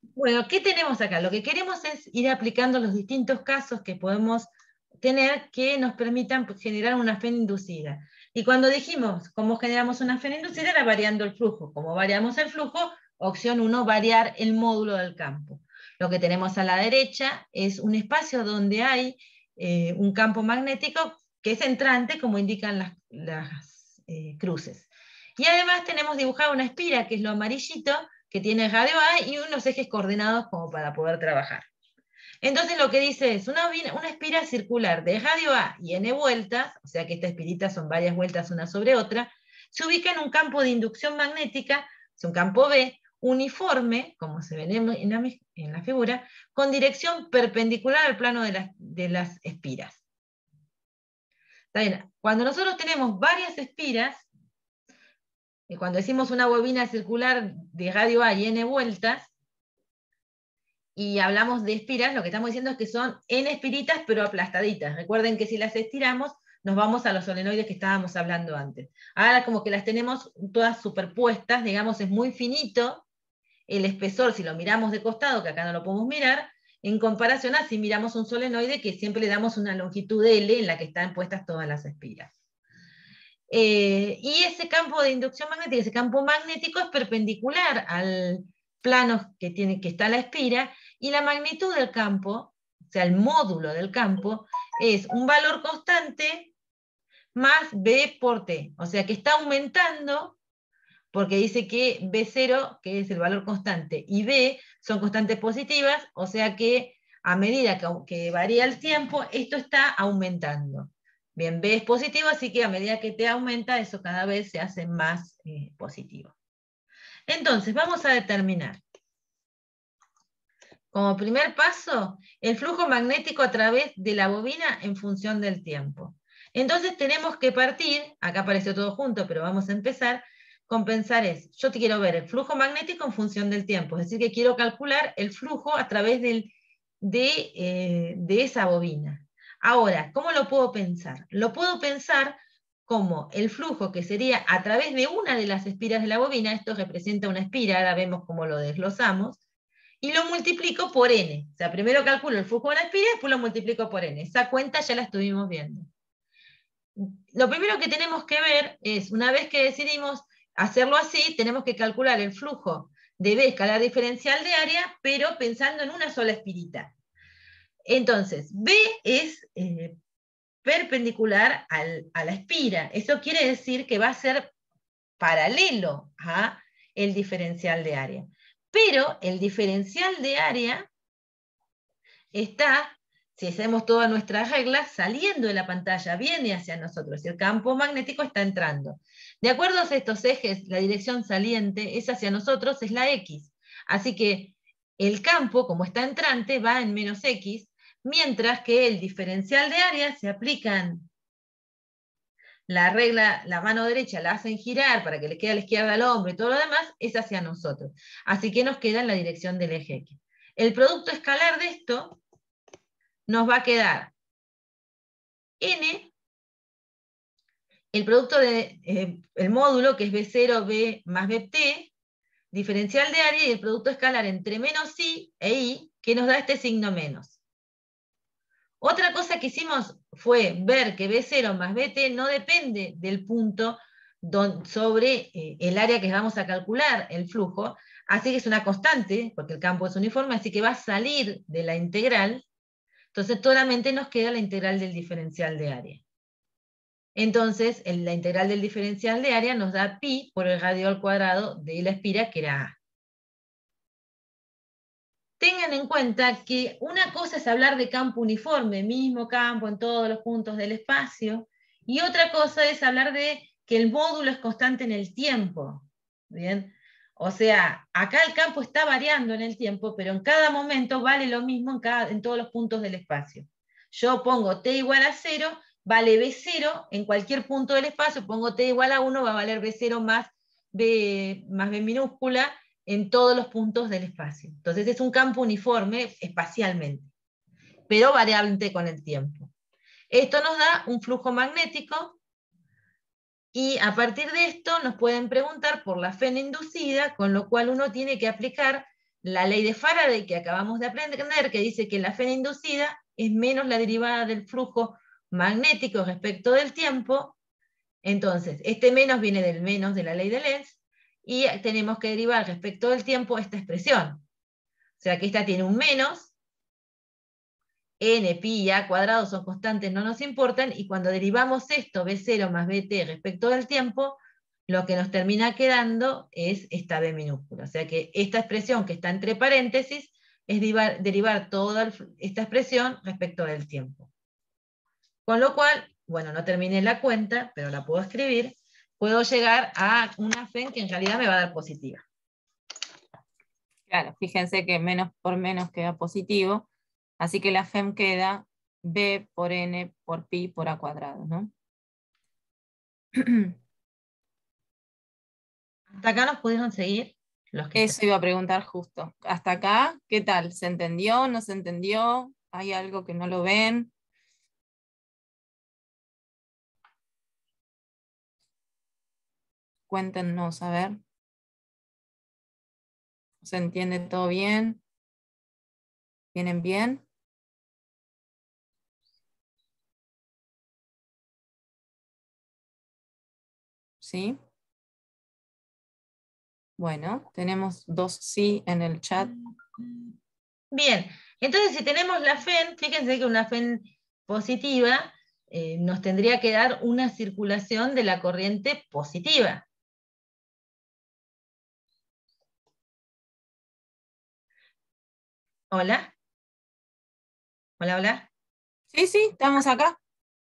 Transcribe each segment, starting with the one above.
Bueno, ¿qué tenemos acá? Lo que queremos es ir aplicando los distintos casos que podemos tener que nos permitan generar una FEN inducida. Y cuando dijimos cómo generamos una FEN inducida, era variando el flujo. Como variamos el flujo, opción 1, variar el módulo del campo. Lo que tenemos a la derecha es un espacio donde hay un campo magnético que es entrante, como indican las cruces. Y además tenemos dibujada una espira, que es lo amarillito, que tiene radio A y unos ejes coordenados como para poder trabajar. Entonces lo que dice es una espira circular de radio A y n vueltas, o sea que esta espirita son varias vueltas una sobre otra, se ubica en un campo de inducción magnética, es un campo B, uniforme, como se ve en la figura, con dirección perpendicular al plano de las espiras. ¿Está bien? Cuando nosotros tenemos varias espiras, cuando decimos una bobina circular de radio A y n vueltas, y hablamos de espiras, lo que estamos diciendo es que son n espiritas pero aplastaditas. Recuerden que si las estiramos, nos vamos a los solenoides que estábamos hablando antes. Ahora como que las tenemos todas superpuestas, digamos, es muy finito el espesor, si lo miramos de costado, que acá no lo podemos mirar, en comparación a si miramos un solenoide que siempre le damos una longitud L en la que están puestas todas las espiras. Y ese campo de inducción magnética, ese campo magnético es perpendicular al plano que está la espira, y la magnitud del campo, o sea, el módulo del campo, es un valor constante más B por T. O sea que está aumentando, porque dice que B0, que es el valor constante, y B son constantes positivas, o sea que a medida que varía el tiempo, esto está aumentando. Bien, B es positivo, así que a medida que T aumenta, eso cada vez se hace más positivo. Entonces, vamos a determinar. Como primer paso, el flujo magnético a través de la bobina en función del tiempo. Entonces tenemos que partir, acá apareció todo junto, pero vamos a empezar con pensar yo te quiero ver el flujo magnético en función del tiempo, es decir, que quiero calcular el flujo a través de esa bobina. Ahora, ¿cómo lo puedo pensar? Lo puedo pensar como el flujo que sería a través de una de las espiras de la bobina, esto representa una espira, ahora vemos cómo lo desglosamos, y lo multiplico por n. O sea, primero calculo el flujo de la espira y después lo multiplico por n. Esa cuenta ya la estuvimos viendo. Lo primero que tenemos que ver es, una vez que decidimos hacerlo así, tenemos que calcular el flujo de B escalar diferencial de área, pero pensando en una sola espirita. Entonces, B es perpendicular a la espira. Eso quiere decir que va a ser paralelo a el diferencial de área. Pero el diferencial de área está, si hacemos todas nuestras reglas, saliendo de la pantalla, viene hacia nosotros, y el campo magnético está entrando. De acuerdo a estos ejes, la dirección saliente es hacia nosotros, es la X. Así que el campo, como está entrante, va en menos X, mientras que el diferencial de área se aplican la regla, la mano derecha la hacen girar para que le quede a la izquierda al hombre y todo lo demás, es hacia nosotros. Así que nos queda en la dirección del eje X. El producto escalar de esto nos va a quedar n, el producto el módulo, que es B0, B más BT, diferencial de área, y el producto escalar entre menos I e I, que nos da este signo menos. Otra cosa que hicimos fue ver que B0 más BT no depende del punto sobre el área que vamos a calcular el flujo, así que es una constante, porque el campo es uniforme, así que va a salir de la integral. Entonces solamente nos queda la integral del diferencial de área. Entonces, la integral del diferencial de área nos da pi por el radio al cuadrado de la espira, que era A. Tengan en cuenta que una cosa es hablar de campo uniforme, mismo campo en todos los puntos del espacio, y otra cosa es hablar de que el módulo es constante en el tiempo. ¿Bien? O sea, acá el campo está variando en el tiempo, pero en cada momento vale lo mismo en todos los puntos del espacio. Yo pongo t igual a 0, vale B0 en cualquier punto del espacio, pongo t igual a 1, va a valer B0 más B minúscula en todos los puntos del espacio. Entonces es un campo uniforme espacialmente, pero variable con el tiempo. Esto nos da un flujo magnético, y a partir de esto nos pueden preguntar por la FEN inducida, con lo cual uno tiene que aplicar la ley de Faraday que acabamos de aprender, que dice que la Fe inducida es menos la derivada del flujo magnético respecto del tiempo. Entonces, este menos viene del menos de la ley de Lenz, y tenemos que derivar respecto del tiempo esta expresión. O sea que esta tiene un menos, n, pi y a cuadrado son constantes, no nos importan, y cuando derivamos esto, b0 más bt respecto del tiempo, lo que nos termina quedando es esta b minúscula. O sea que esta expresión que está entre paréntesis es derivar toda esta expresión respecto del tiempo. Con lo cual, bueno, no terminé la cuenta, pero la puedo escribir, puedo llegar a una FEN que en realidad me va a dar positiva. Claro, fíjense que menos por menos queda positivo, así que la FEM queda B por N por pi por A cuadrado, ¿no? ¿Hasta acá nos pudieron seguir? Los que Eso iba a preguntar justo. ¿Hasta acá? ¿Qué tal? ¿Se entendió? ¿No se entendió? ¿Hay algo que no lo ven? Cuéntenos, a ver. ¿Se entiende todo bien? ¿Vienen bien? ¿Sí? Bueno, tenemos 2 sí en el chat. Bien, entonces si tenemos la FEN, fíjense que una FEN positiva nos tendría que dar una circulación de la corriente positiva. ¿Hola? ¿Hola, hola? Sí, sí, estamos acá.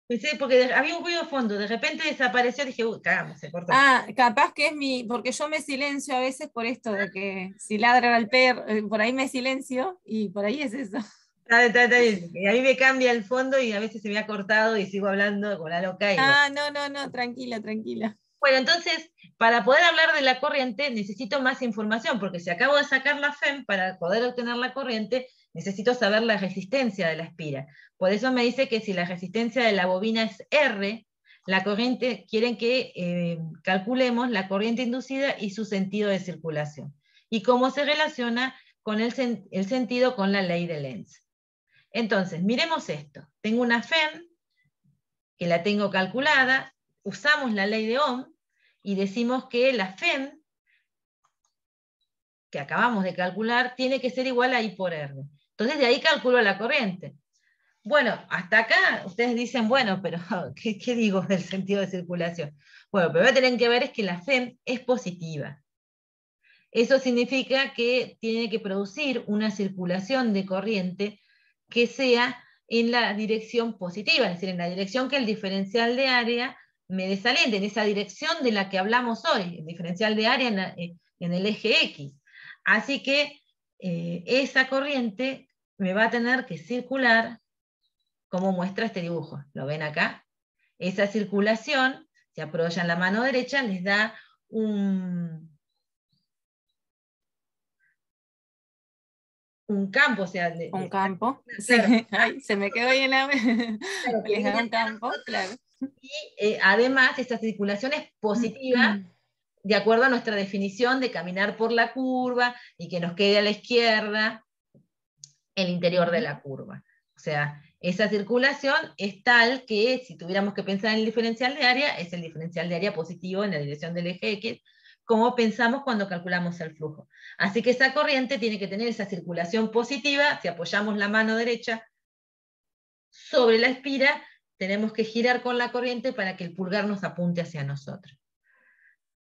Pensé, porque había un ruido de fondo, de repente desapareció, dije, uy, cagamos, se cortó. Ah, capaz que es porque yo me silencio a veces por esto de que si ladran al perro, por ahí me silencio y por ahí es eso. Está bien. A mí me cambia el fondo y a veces se me ha cortado y sigo hablando con la loca y bueno. Ah, no, no, no, tranquila, tranquila. Bueno, entonces, para poder hablar de la corriente necesito más información, porque si acabo de sacar la FEM, para poder obtener la corriente, necesito saber la resistencia de la espira. Por eso me dice que si la resistencia de la bobina es R, la corriente, quieren que calculemos la corriente inducida y su sentido de circulación. Y cómo se relaciona con el sentido con la ley de Lenz. Entonces, miremos esto. Tengo una FEM que la tengo calculada, usamos la ley de Ohm y decimos que la FEM que acabamos de calcular tiene que ser igual a I por R. Entonces de ahí calculo la corriente. Bueno, hasta acá ustedes dicen, bueno, pero ¿qué digo del sentido de circulación? Bueno, pero lo que tienen que ver es que la FEM es positiva. Eso significa que tiene que producir una circulación de corriente que sea en la dirección positiva, es decir, en la dirección que el diferencial de área me desaliente, en esa dirección de la que hablamos hoy, el diferencial de área en el eje X. Así que esa corriente me va a tener que circular como muestra este dibujo. ¿Lo ven acá? Esa circulación, si apoyan la mano derecha, les da un campo, o sea, Un campo, sí, claro, ay, se me quedó ahí en la... claro, que Les viene da un hacia campo, nosotros, claro. y además esta circulación es positiva de acuerdo a nuestra definición de caminar por la curva y que nos quede a la izquierda el interior de la curva. O sea, esa circulación es tal que si tuviéramos que pensar en el diferencial de área, es el diferencial de área positivo en la dirección del eje X, como pensamos cuando calculamos el flujo. Así que esa corriente tiene que tener esa circulación positiva. Si apoyamos la mano derecha sobre la espira, tenemos que girar con la corriente para que el pulgar nos apunte hacia nosotros.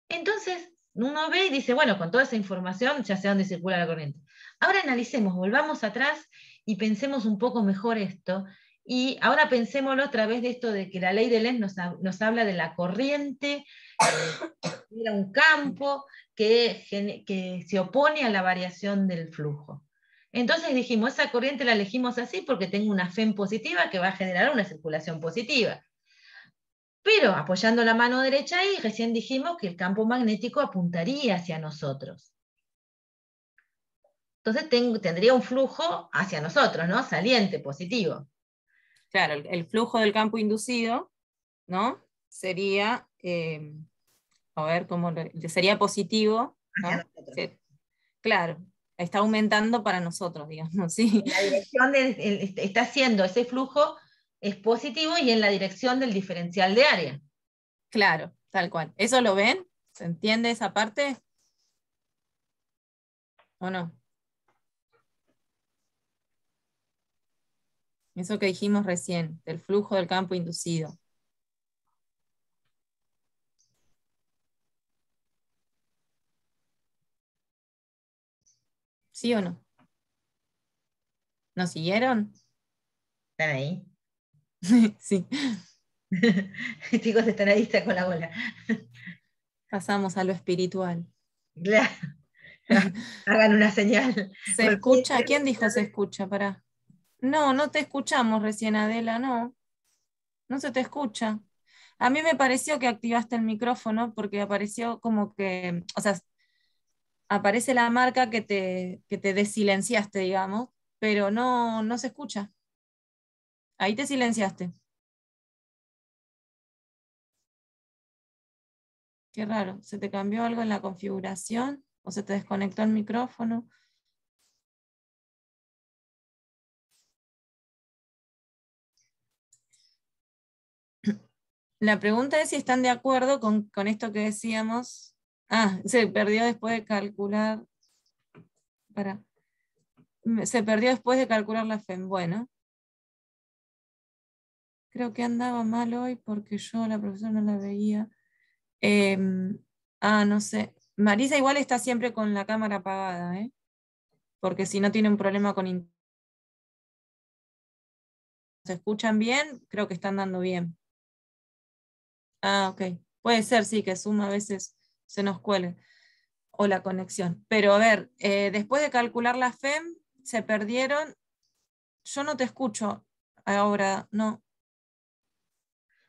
Entonces, uno ve y dice, bueno, con toda esa información ya sé dónde circula la corriente. Ahora analicemos, volvamos atrás y pensemos un poco mejor esto. Y ahora pensémoslo a través de esto de que la ley de Lenz nos habla de la corriente, era un campo que se opone a la variación del flujo. Entonces dijimos, esa corriente la elegimos así porque tengo una FEM positiva que va a generar una circulación positiva. Pero apoyando la mano derecha ahí, recién dijimos que el campo magnético apuntaría hacia nosotros. Entonces tendría un flujo hacia nosotros, ¿no? Saliente, positivo. Claro, el flujo del campo inducido, ¿no? Sería, a ver, sería positivo, Hacia ¿no? nosotros. Sí, claro, está aumentando para nosotros, digamos, ¿sí? La dirección está haciendo ese flujo es positivo y en la dirección del diferencial de área. Claro, tal cual. ¿Eso lo ven? ¿Se entiende esa parte? ¿O no? Eso que dijimos recién, del flujo del campo inducido. ¿Sí o no? ¿Nos siguieron? ¿Están ahí? Sí. Chicos, están ahí, está con la bola. Pasamos a lo espiritual. Claro. Hagan una señal. ¿Se escucha? ¿Quién dijo se escucha? Pará. No, no te escuchamos recién, Adela, no. No se te escucha. A mí me pareció que activaste el micrófono porque apareció como que, o sea, aparece la marca que te desilenciaste, digamos, pero no, no se escucha. Ahí te silenciaste. Qué raro. ¿Se te cambió algo en la configuración? ¿O se te desconectó el micrófono? La pregunta es si están de acuerdo con esto que decíamos. Ah, se perdió después de calcular. Para. Se perdió después de calcular la FEM. Bueno. Creo que andaba mal hoy porque yo la profesora no la veía. No sé. Marisa igual está siempre con la cámara apagada, ¿eh? Porque si no tiene un problema con ¿se escuchan bien? Creo que están dando bien. Ah, ok. Puede ser, sí, que Zoom a veces se nos cuele. O la conexión. Pero a ver, después de calcular la FEM, se perdieron. Yo no te escucho ahora, no.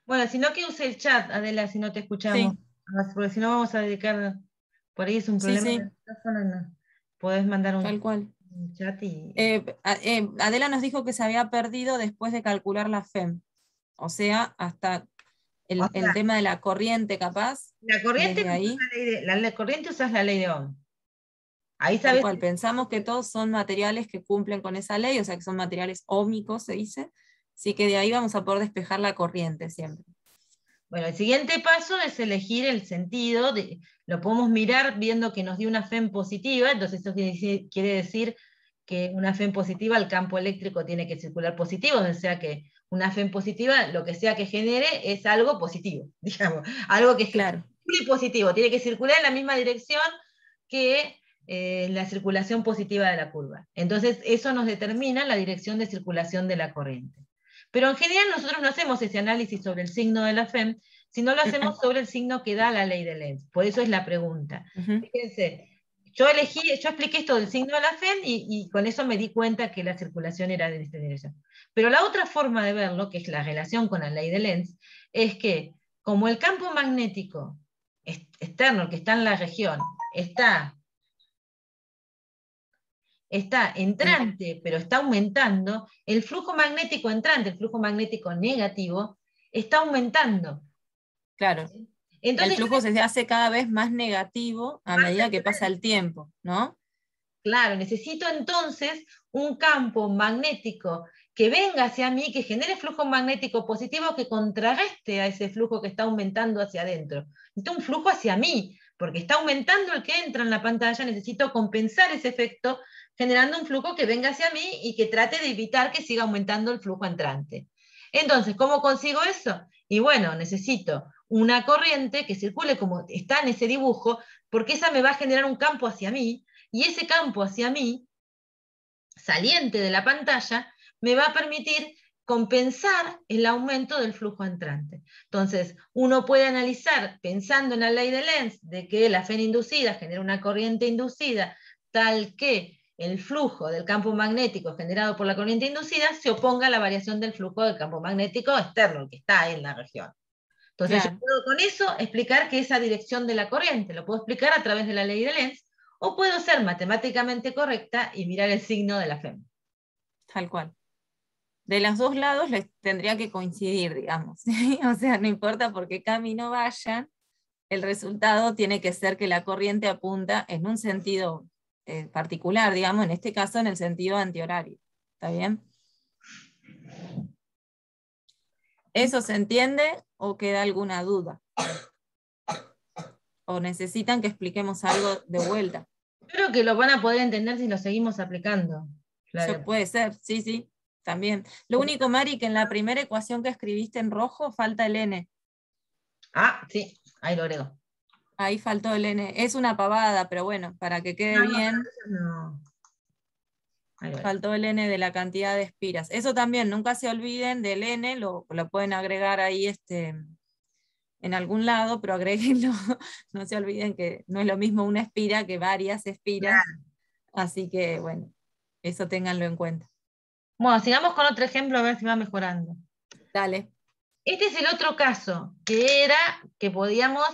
Bueno, si no que use el chat, Adela, si no te escuchamos. Sí, Porque si no vamos a dedicar, por ahí es un sí, problema sí, del micrófono, no. Podés mandar tal cual. un chat y. Adela nos dijo que se había perdido después de calcular la FEM. O sea, hasta O el sea, tema de la corriente, capaz, la corriente desde usás ahí. la corriente usás la ley de Ohm. Ahí Tal sabes. cual, pensamos que todos son materiales que cumplen con esa ley, o sea que son materiales óhmicos, se dice. Así que de ahí vamos a poder despejar la corriente siempre. Bueno, el siguiente paso es elegir el sentido, lo podemos mirar viendo que nos dio una FEM positiva, entonces eso quiere decir que una FEM positiva, el campo eléctrico tiene que circular positivo, o sea que una FEM positiva, lo que sea que genere, es algo positivo, digamos, algo que Claro, circule positivo, tiene que circular en la misma dirección que la circulación positiva de la curva. Entonces eso nos determina la dirección de circulación de la corriente. Pero en general nosotros no hacemos ese análisis sobre el signo de la FEM, sino lo hacemos sobre el signo que da la ley de Lenz. Por eso es la pregunta. Fíjense, yo expliqué esto del signo de la FEM y con eso me di cuenta que la circulación era de esta dirección. Pero la otra forma de verlo, que es la relación con la ley de Lenz, es que como el campo magnético externo, que está en la región, está entrante, pero está aumentando, el flujo magnético entrante, el flujo magnético negativo, está aumentando. claro. El Entonces, flujo se hace cada vez más negativo a más medida que pasa el tiempo, ¿no? claro, necesito entonces un campo magnético que venga hacia mí, que genere flujo magnético positivo que contrarreste a ese flujo que está aumentando hacia adentro. Necesito un flujo hacia mí, porque está aumentando el que entra en la pantalla, necesito compensar ese efecto generando un flujo que venga hacia mí y que trate de evitar que siga aumentando el flujo entrante. Entonces, ¿cómo consigo eso? Y bueno, necesito una corriente que circule como está en ese dibujo, porque esa me va a generar un campo hacia mí, y ese campo hacia mí, saliente de la pantalla, me va a permitir compensar el aumento del flujo entrante. Entonces, uno puede analizar, pensando en la ley de Lenz, de que la FEN inducida genera una corriente inducida tal que el flujo del campo magnético generado por la corriente inducida se oponga a la variación del flujo del campo magnético externo, que está en la región. Entonces, yo Claro, puedo con eso explicar que esa dirección de la corriente lo puedo explicar a través de la ley de Lenz, o puedo ser matemáticamente correcta y mirar el signo de la FEM. tal cual. De los dos lados les tendría que coincidir, digamos. ¿Sí? O sea, no importa por qué camino vayan, el resultado tiene que ser que la corriente apunta en un sentido particular, digamos, en este caso en el sentido antihorario. ¿Está bien? ¿Eso se entiende o queda alguna duda? ¿O necesitan que expliquemos algo de vuelta? Creo que lo van a poder entender si lo seguimos aplicando, Flavia. Puede ser, sí, sí, también. Lo único, Mari, que en la primera ecuación que escribiste en rojo falta el n. Ah, sí, ahí lo agrego. Ahí faltó el n. Es una pavada, pero bueno, para que quede bien, No. Ahí va. faltó el n de la cantidad de espiras. Eso también, nunca se olviden del n, lo pueden agregar ahí en algún lado, pero agréguenlo. No se olviden que no es lo mismo una espira que varias espiras. Claro. Así que, bueno, eso ténganlo en cuenta. Bueno, sigamos con otro ejemplo a ver si va mejorando. Dale. Este es el otro caso, que era que podíamos,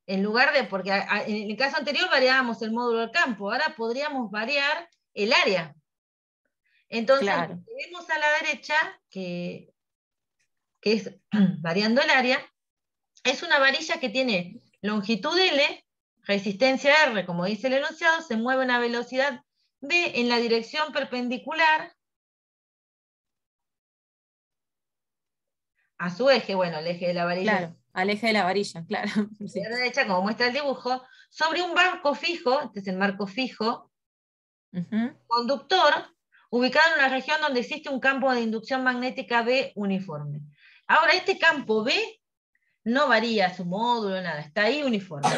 en lugar de, porque en el caso anterior variábamos el módulo del campo, ahora podríamos variar el área. Entonces, Claro. lo que vemos a la derecha, que es variando el área, es una varilla que tiene longitud L, resistencia R, como dice el enunciado, se mueve a una velocidad V en la dirección perpendicular a su eje, bueno, el eje de la varilla. Claro, al eje de la varilla, claro. Sí. A la derecha, como muestra el dibujo, sobre un marco fijo, este es el marco fijo, conductor, ubicado en una región donde existe un campo de inducción magnética B uniforme. Ahora, este campo B no varía su módulo, nada, está ahí uniforme.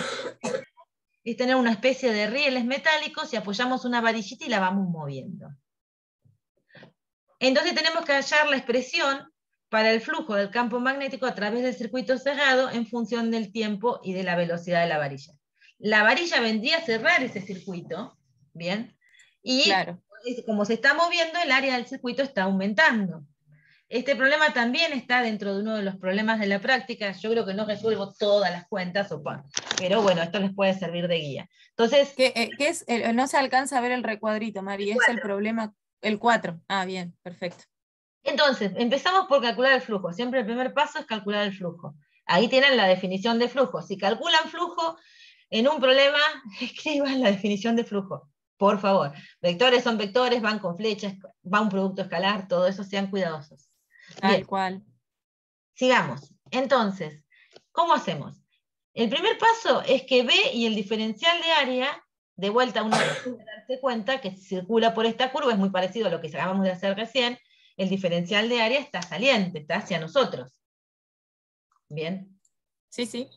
Es tener una especie de rieles metálicos y apoyamos una varillita y la vamos moviendo. Entonces tenemos que hallar la expresión para el flujo del campo magnético a través del circuito cerrado en función del tiempo y de la velocidad de la varilla. La varilla vendría a cerrar ese circuito, ¿bien? Y claro, como se está moviendo, el área del circuito está aumentando. Este problema también está dentro de uno de los problemas de la práctica. Yo creo que no resuelvo todas las cuentas, pero bueno, esto les puede servir de guía. Entonces, ¿Qué es? No se alcanza a ver el recuadrito, Mari, es el problema, el 4. Ah, bien, perfecto. entonces, empezamos por calcular el flujo. Siempre el primer paso es calcular el flujo. Ahí tienen la definición de flujo. Si calculan flujo en un problema, escriban la definición de flujo. Por favor. Vectores son vectores, van con flechas, va un producto escalar, todo eso, sean cuidadosos. Tal Bien, cual. sigamos. Entonces, ¿cómo hacemos? El primer paso es que B y el diferencial de área, de vuelta uno tiene que darse cuenta que si circula por esta curva, es muy parecido a lo que acabamos de hacer recién, el diferencial de área está saliente, está hacia nosotros. Bien. Sí, sí.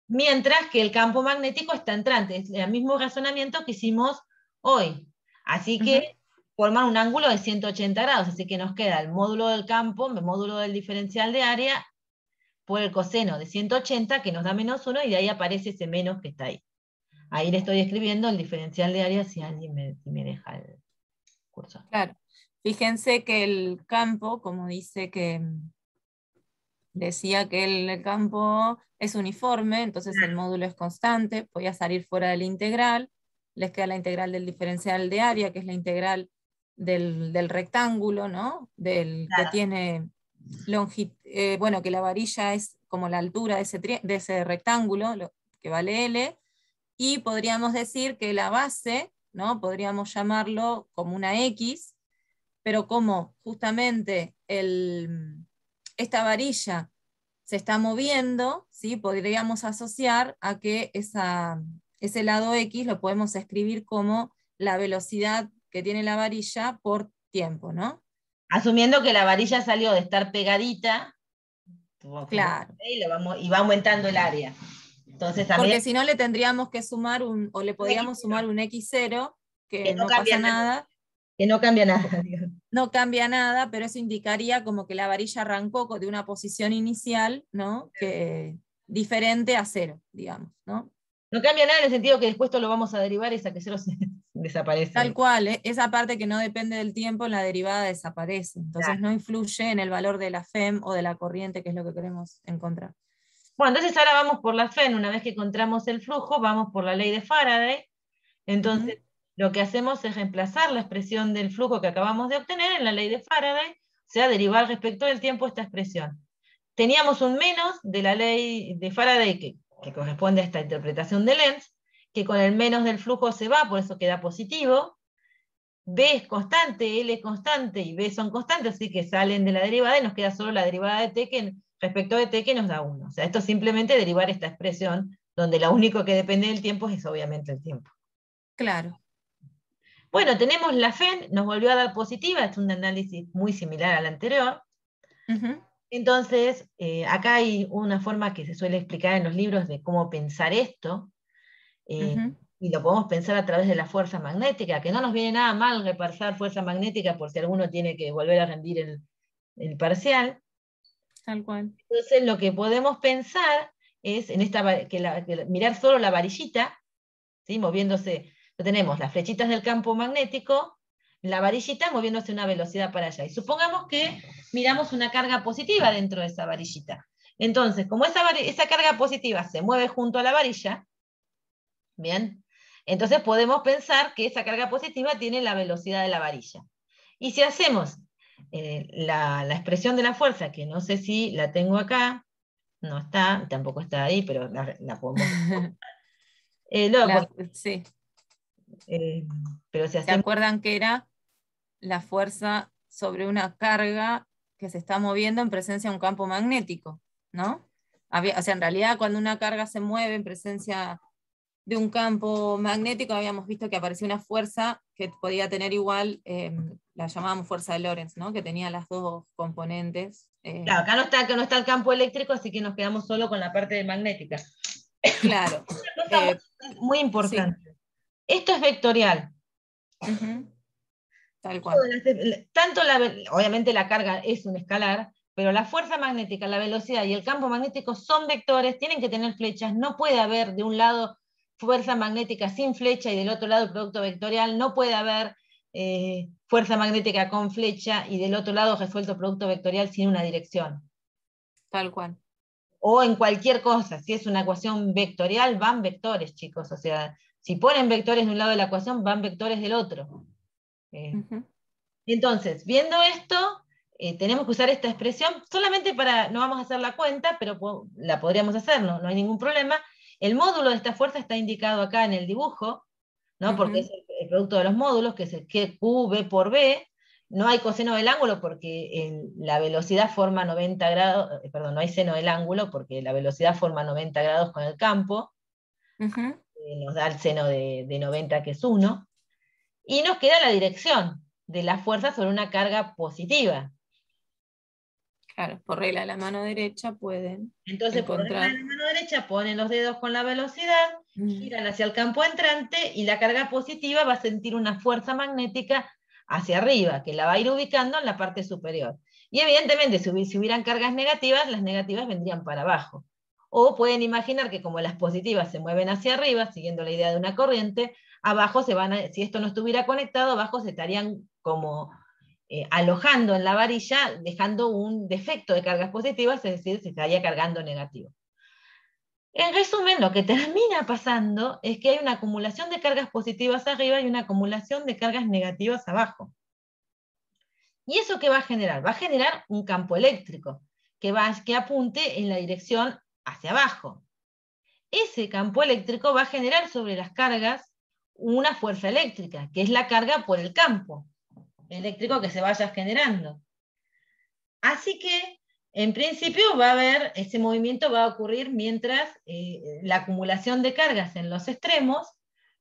Mientras que el campo magnético está entrante, es el mismo razonamiento que hicimos hoy. Así que forman un ángulo de 180 grados, así que nos queda el módulo del campo, el módulo del diferencial de área, por el coseno de 180, que nos da -1, y de ahí aparece ese menos que está ahí. Ahí le estoy escribiendo el diferencial de área, si alguien me deja el cursor. Claro. Fíjense que el campo, como dice que decía que el campo es uniforme, entonces el módulo es constante, voy a salir fuera de la integral, les queda la integral del diferencial de área, que es la integral del rectángulo, ¿no? Del que tiene bueno, que la varilla es como la altura de ese rectángulo, que vale L, y podríamos decir que la base, ¿no? Podríamos llamarlo como una X, pero como justamente esta varilla se está moviendo, ¿sí? Podríamos asociar a que ese lado X lo podemos escribir como la velocidad que tiene la varilla por tiempo, ¿no? Asumiendo que la varilla salió de estar pegadita, Claro. y va aumentando el área. Entonces, también, porque si no le tendríamos que sumar o le podríamos sumar un X0, que no pasa nada. Que no cambia nada. No cambia nada, pero eso indicaría como que la varilla arrancó de una posición inicial, ¿no? Que, diferente a 0, digamos, ¿no? No cambia nada en el sentido que después esto lo vamos a derivar y esa que 0 desaparece. Tal cual, esa parte que no depende del tiempo en la derivada desaparece, entonces no influye en el valor de la FEM o de la corriente, que es lo que queremos encontrar. Bueno, entonces ahora vamos por la FEM, una vez que encontramos el flujo, vamos por la ley de Faraday. Entonces, lo que hacemos es reemplazar la expresión del flujo que acabamos de obtener en la ley de Faraday, o sea, derivar respecto del tiempo esta expresión. Teníamos un menos de la ley de Faraday que corresponde a esta interpretación de Lenz, que con el menos del flujo se va, por eso queda positivo. B es constante, L es constante y B son constantes, así que salen de la derivada y nos queda solo la derivada de t respecto de t que nos da 1. O sea, esto es simplemente derivar esta expresión, donde lo único que depende del tiempo es obviamente el tiempo. Claro. Bueno, tenemos la FEN, nos volvió a dar positiva, es un análisis muy similar al anterior. Entonces, acá hay una forma que se suele explicar en los libros de cómo pensar esto, y lo podemos pensar a través de la fuerza magnética, que no nos viene nada mal repasar fuerza magnética por si alguno tiene que volver a rendir el parcial. Tal cual. Entonces, lo que podemos pensar es en mirar solo la varillita, ¿sí? Moviéndose. Tenemos las flechitas del campo magnético, la varillita moviéndose a una velocidad para allá. Y supongamos que miramos una carga positiva dentro de esa varillita. Entonces, como esa carga positiva se mueve junto a la varilla, ¿bien? Entonces podemos pensar que esa carga positiva tiene la velocidad de la varilla. Y si hacemos la expresión de la fuerza, que no sé si la tengo acá, no está, tampoco está ahí, pero la podemos... Sí. Pero si ¿Se hacemos... acuerdan que era la fuerza sobre una carga que se está moviendo en presencia de un campo magnético, ¿no? O sea, en realidad cuando una carga se mueve en presencia de un campo magnético, habíamos visto que apareció una fuerza que podía tener igual, la llamábamos fuerza de Lorentz, ¿no? Que tenía las dos componentes. Claro, acá no está el campo eléctrico, así que nos quedamos solo con la parte magnética. Claro. Una cosa muy importante. Sí. Esto es vectorial. Tal cual. Obviamente la carga es un escalar, pero la fuerza magnética, la velocidad y el campo magnético son vectores, tienen que tener flechas, no puede haber de un lado fuerza magnética sin flecha y del otro lado el producto vectorial, no puede haber fuerza magnética con flecha y del otro lado resuelto producto vectorial sin una dirección. Tal cual. O en cualquier cosa, si es una ecuación vectorial, van vectores, chicos, o sea, si ponen vectores de un lado de la ecuación, van vectores del otro. Entonces, viendo esto, tenemos que usar esta expresión solamente no vamos a hacer la cuenta, pero la podríamos hacer, no hay ningún problema. El módulo de esta fuerza está indicado acá en el dibujo, ¿no? Porque es el producto de los módulos, que es el QV por B. No hay coseno del ángulo porque la velocidad forma 90 grados, perdón, no hay seno del ángulo porque la velocidad forma 90 grados con el campo. Nos da el seno de 90, que es 1. Y nos queda la dirección de la fuerza sobre una carga positiva. Claro, por regla de la mano derecha pueden Entonces, por regla de la mano derecha, ponen los dedos con la velocidad, giran hacia el campo entrante y la carga positiva va a sentir una fuerza magnética hacia arriba, que la va a ir ubicando en la parte superior. Y evidentemente, si hubieran cargas negativas, las negativas vendrían para abajo. O pueden imaginar que como las positivas se mueven hacia arriba, siguiendo la idea de una corriente, abajo si esto no estuviera conectado, abajo se estarían como alojando en la varilla, dejando un defecto de cargas positivas, es decir, se estaría cargando negativo. En resumen, lo que termina pasando es que hay una acumulación de cargas positivas arriba y una acumulación de cargas negativas abajo. ¿Y eso qué va a generar? Va a generar un campo eléctrico que apunte en la dirección hacia abajo. Ese campo eléctrico va a generar sobre las cargas una fuerza eléctrica, que es la carga por el campo eléctrico que se vaya generando. Así que, en principio, ese movimiento va a ocurrir mientras la acumulación de cargas en los extremos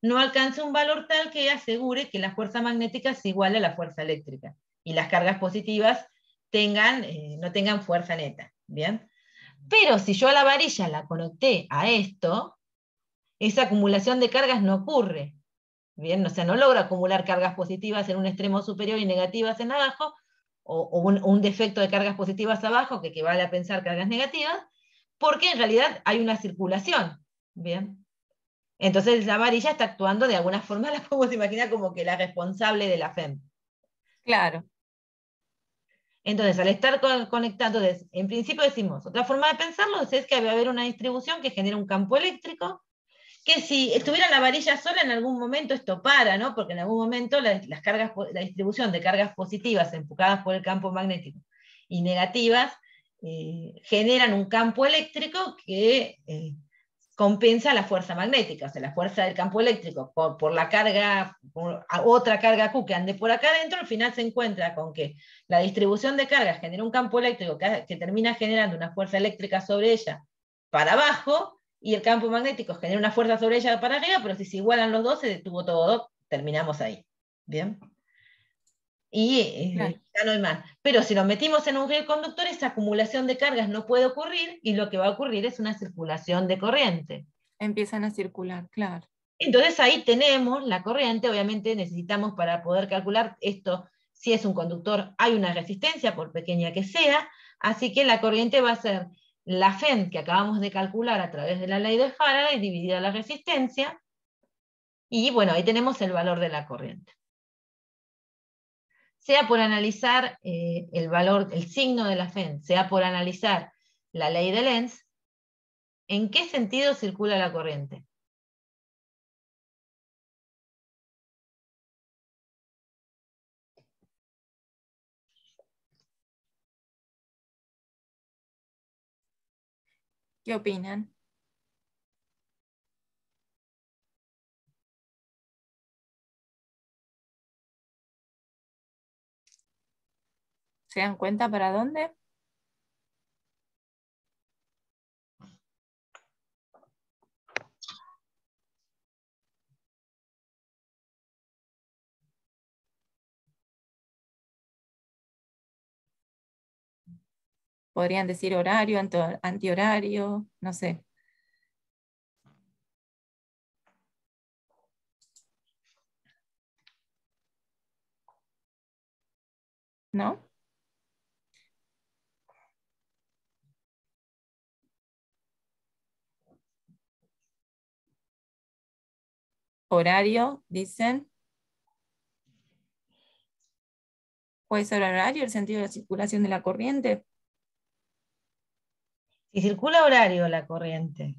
no alcance un valor tal que asegure que la fuerza magnética es igual a la fuerza eléctrica y las cargas positivas no tengan fuerza neta. ¿Bien? Pero si yo a la varilla la conecté a esto, esa acumulación de cargas no ocurre. ¿Bien? O sea, no logra acumular cargas positivas en un extremo superior y negativas en abajo, o un defecto de cargas positivas abajo que equivale a pensar cargas negativas, porque en realidad hay una circulación. ¿Bien? Entonces la varilla está actuando de alguna forma, la podemos imaginar como que la responsable de la FEM. Claro. Entonces, al estar conectado, en principio decimos, otra forma de pensarlo es que va a haber una distribución que genera un campo eléctrico, que si estuviera la varilla sola en algún momento esto para, ¿no? Porque en algún momento la distribución de cargas positivas empujadas por el campo magnético y negativas generan un campo eléctrico que compensa la fuerza magnética, o sea, la fuerza del campo eléctrico por la carga, por otra carga Q que ande por acá adentro, al final se encuentra con que la distribución de cargas genera un campo eléctrico que termina generando una fuerza eléctrica sobre ella para abajo, y el campo magnético genera una fuerza sobre ella para arriba, pero si se igualan los dos, se detuvo todo, terminamos ahí. ¿Bien? Y Claro, ya no hay más. Pero si nos metimos en un río conductor, esa acumulación de cargas no puede ocurrir, y lo que va a ocurrir es una circulación de corriente. empiezan a circular, claro. Entonces ahí tenemos la corriente. Obviamente necesitamos, para poder calcular esto, si es un conductor, hay una resistencia, por pequeña que sea, así que la corriente va a ser la FEN que acabamos de calcular a través de la ley de Faraday, dividida la resistencia, y bueno, ahí tenemos el valor de la corriente. Sea por analizar el valor, el signo de la FEN, sea por analizar la ley de Lenz, ¿en qué sentido circula la corriente? ¿Qué opinan? ¿Se dan cuenta para dónde? Podrían decir horario, antihorario, no sé. ¿No? Horario, dicen. ¿Puede ser horario el sentido de la circulación de la corriente? Si circula horario la corriente,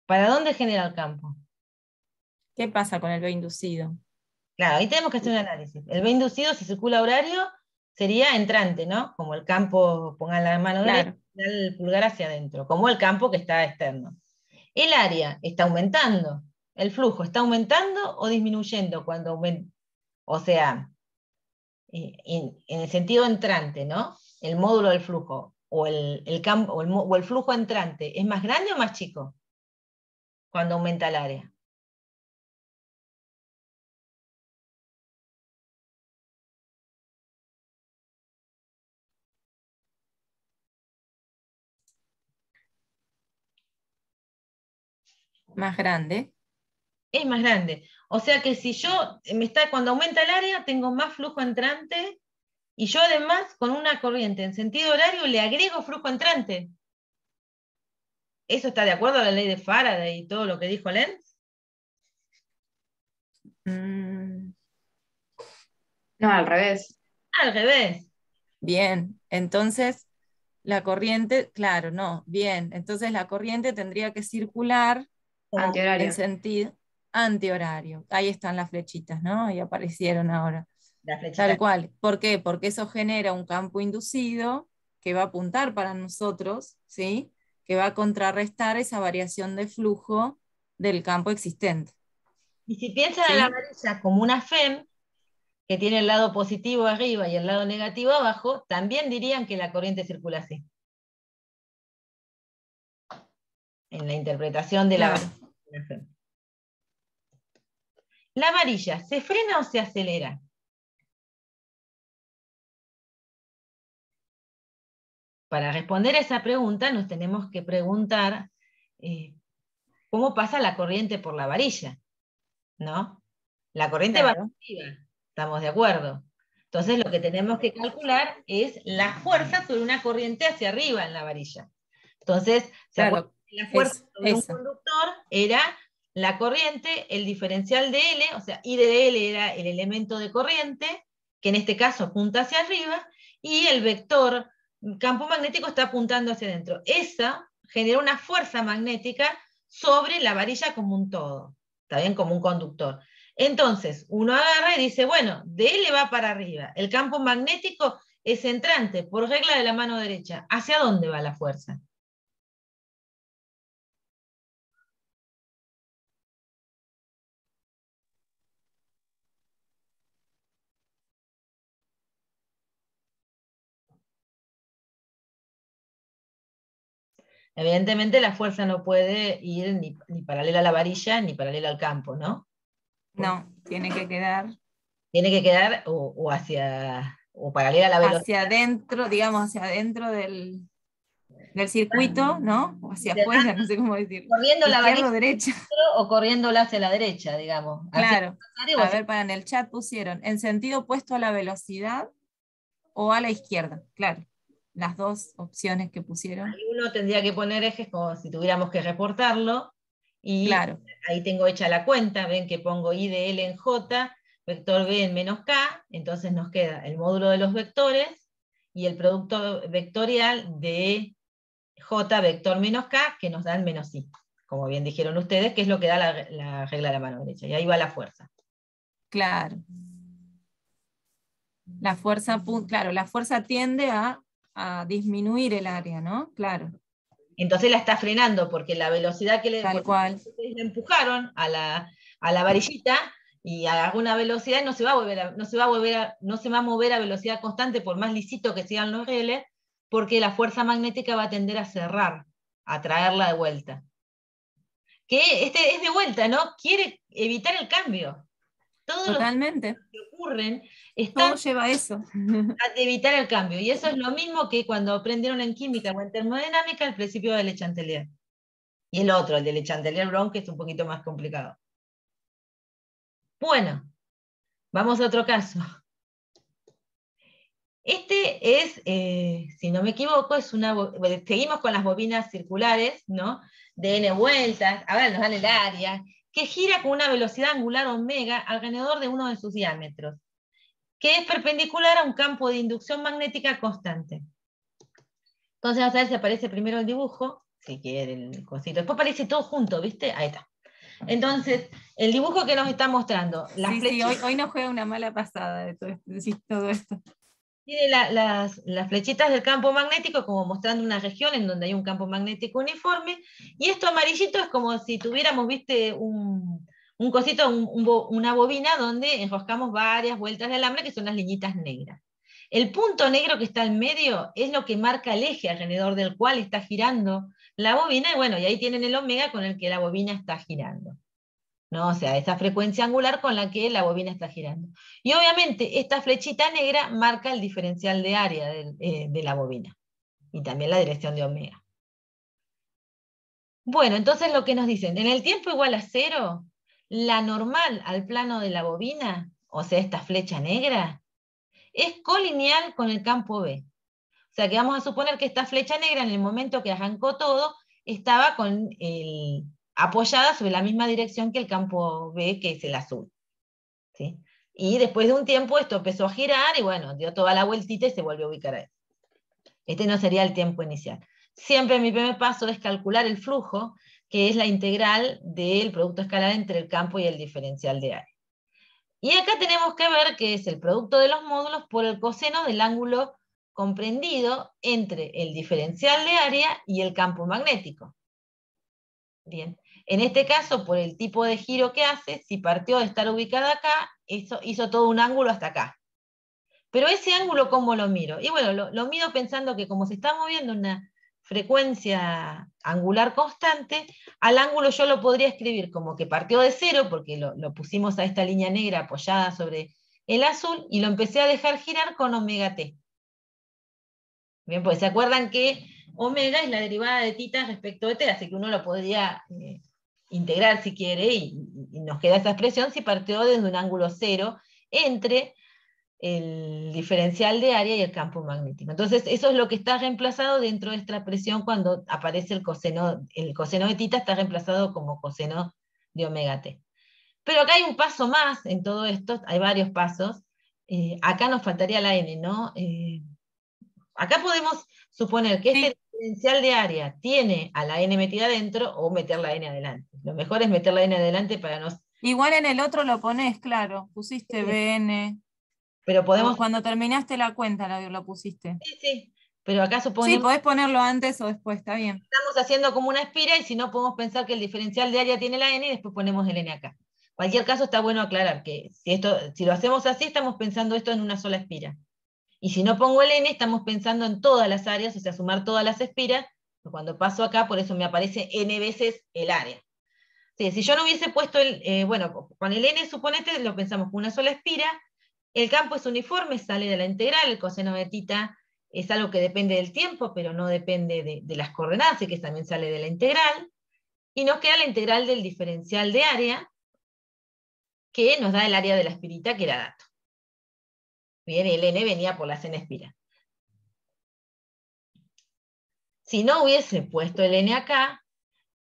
¿para dónde genera el campo? ¿Qué pasa con el B inducido? Claro, ahí tenemos que hacer un análisis. El B inducido, si circula horario, sería entrante, ¿no? Como el campo, pongan la mano derecha, Claro, el pulgar hacia adentro, como el campo que está externo. El área está aumentando. ¿El flujo está aumentando o disminuyendo cuando aumenta? O sea, en el sentido entrante, ¿no? El módulo del flujo, o el campo, o el flujo entrante, ¿es más grande o más chico cuando aumenta el área? más grande. Es más grande. O sea que si yo cuando aumenta el área, tengo más flujo entrante, y yo además con una corriente en sentido horario le agrego flujo entrante. ¿Eso está de acuerdo a la ley de Faraday y todo lo que dijo Lenz? Mm, No, al revés. Al revés. bien, entonces la corriente, claro, no, bien, entonces la corriente tendría que circular Como en Antihorario. sentido antihorario. Ahí están las flechitas, ¿no? Y aparecieron ahora. la Tal flechita. cual. ¿Por qué? Porque eso genera un campo inducido que va a apuntar para nosotros, ¿sí? Que va a contrarrestar esa variación de flujo del campo existente, Y si piensan a la ¿sí? varilla como una FEM, que tiene el lado positivo arriba y el lado negativo abajo, también dirían que la corriente circula así, en la interpretación de la Claro. varilla. ¿La varilla se frena o se acelera? Para responder a esa pregunta nos tenemos que preguntar cómo pasa la corriente por la varilla, ¿no? La corriente va Claro, hacia arriba, ¿estamos de acuerdo? Entonces lo que tenemos que calcular es la fuerza sobre una corriente hacia arriba en la varilla. Entonces, ¿se acuerdan claro, que la fuerza es sobre un esa. conductor era la corriente, el diferencial de L, o sea, I de L era el elemento de corriente, que en este caso apunta hacia arriba, y el vector campo magnético está apuntando hacia adentro. Esa genera una fuerza magnética sobre la varilla como un todo, ¿está bien? Como un conductor. Entonces, uno agarra y dice, bueno, de L va para arriba. El campo magnético es entrante, por regla de la mano derecha. ¿Hacia dónde va la fuerza? Evidentemente la fuerza no puede ir ni paralela a la varilla ni paralela al campo, ¿no? No, tiene que quedar Tiene que quedar o paralela a la velocidad. hacia adentro, digamos, hacia adentro del circuito, ¿no? O hacia afuera, no sé cómo decirlo. Corriendo la Izquierda varilla o derecha. o corriéndola hacia la derecha, digamos. Hacia Claro. el contrario o A hacia- ver, para en el chat pusieron en sentido opuesto a la velocidad o a la izquierda. Claro. Las dos opciones que pusieron. Ahí uno tendría que poner ejes como si tuviéramos que reportarlo, y Claro. ahí tengo hecha la cuenta, ven que pongo I de L en J, vector B en menos K, entonces nos queda el módulo de los vectores y el producto vectorial de J vector menos K, que nos dan menos I, como bien dijeron ustedes, que es lo que da la regla de la mano derecha, y ahí va la fuerza. Claro. La fuerza, claro, la fuerza tiende a disminuir el área, ¿no? Claro. Entonces la está frenando, porque la velocidad que Tal cual. ustedes le empujaron a la varillita, y a alguna velocidad no se va a mover a velocidad constante, por más lisito que sean los reles, porque la fuerza magnética va a tender a cerrar, a traerla de vuelta. Que este es de vuelta, ¿no? Quiere evitar el cambio. Todos los Totalmente. que ocurren Todo están lleva a eso. de evitar el cambio. Y eso es lo mismo que cuando aprendieron en química o en termodinámica el principio de Le Chatelier. Y el otro, el de Le Chatelier-Brown, que es un poquito más complicado. Bueno, vamos a otro caso. Este es, si no me equivoco, seguimos con las bobinas circulares, ¿no? De n vueltas, ahora nos dan el área, que gira con una velocidad angular omega alrededor de uno de sus diámetros, que es perpendicular a un campo de inducción magnética constante. Entonces vamos a ver si aparece primero el dibujo, si quieren el cosito. Después aparece todo junto, ¿viste? Ahí está. Entonces, el dibujo que nos está mostrando, Sí, hoy nos juega una mala pasada de todo esto. Tiene las flechitas del campo magnético como mostrando una región en donde hay un campo magnético uniforme, y esto amarillito es como si tuviéramos, viste, un cosito, una bobina donde enroscamos varias vueltas de alambre, que son las liñitas negras. El punto negro que está en medio es lo que marca el eje alrededor del cual está girando la bobina, y bueno, y ahí tienen el omega con el que la bobina está girando, ¿no? O sea, esa frecuencia angular con la que la bobina está girando. Y obviamente esta flechita negra marca el diferencial de área de la bobina, y también la dirección de omega. Bueno, entonces lo que nos dicen, en el tiempo igual a 0, la normal al plano de la bobina, o sea, esta flecha negra, es colineal con el campo B. O sea, que vamos a suponer que esta flecha negra, en el momento que arrancó todo, estaba apoyada sobre la misma dirección que el campo B, que es el azul. ¿Sí? Y después de un tiempo esto empezó a girar y bueno, dio toda la vueltita y se volvió a ubicar ahí. Este no sería el tiempo inicial. Siempre mi primer paso es calcular el flujo, que es la integral del producto escalar entre el campo y el diferencial de área. Y acá tenemos que ver que es el producto de los módulos por el coseno del ángulo comprendido entre el diferencial de área y el campo magnético. Bien. En este caso, por el tipo de giro que hace, si partió de estar ubicada acá, hizo todo un ángulo hasta acá. Pero ese ángulo, ¿cómo lo miro? Y bueno, lo mido pensando que como se está moviendo una frecuencia angular constante, al ángulo yo lo podría escribir como que partió de 0, porque lo pusimos a esta línea negra apoyada sobre el azul, y lo empecé a dejar girar con omega t. Bien, pues se acuerdan que omega es la derivada de tita respecto de t, así que uno lo podría integrar si quiere, y nos queda esa expresión si partió desde un ángulo 0 entre el diferencial de área y el campo magnético. Entonces, eso es lo que está reemplazado dentro de esta expresión cuando aparece el coseno de tita, está reemplazado como coseno de omega t. Pero acá hay un paso más en todo esto, hay varios pasos. Acá nos faltaría la n, ¿no? Acá podemos suponer que este diferencial de área tiene a la n metida adentro o meter la n adelante. Lo mejor es meter la n adelante para no... Igual en el otro lo pones, claro, pusiste BN. Pero podemos... Cuando terminaste la cuenta lo pusiste. Sí, pero acá suponemos... Sí, podés ponerlo antes o después, está bien. Estamos haciendo como una espira, y si no podemos pensar que el diferencial de área tiene la n y después ponemos el n acá. En cualquier caso está bueno aclarar que si lo hacemos así, estamos pensando esto en una sola espira. Y si no pongo el n, estamos pensando en todas las áreas, o sea, sumar todas las espiras, Cuando paso acá, por eso me aparece n veces el área. Sí, si yo no hubiese puesto bueno, con el n, suponete, lo pensamos con una sola espira, el campo es uniforme, sale de la integral, el coseno de θ es algo que depende del tiempo, pero no depende de las coordenadas, que también sale de la integral, y nos queda la integral del diferencial de área, que nos da el área de la espirita, que era dato. Bien, el n venía por la n espira. Si no hubiese puesto el n acá,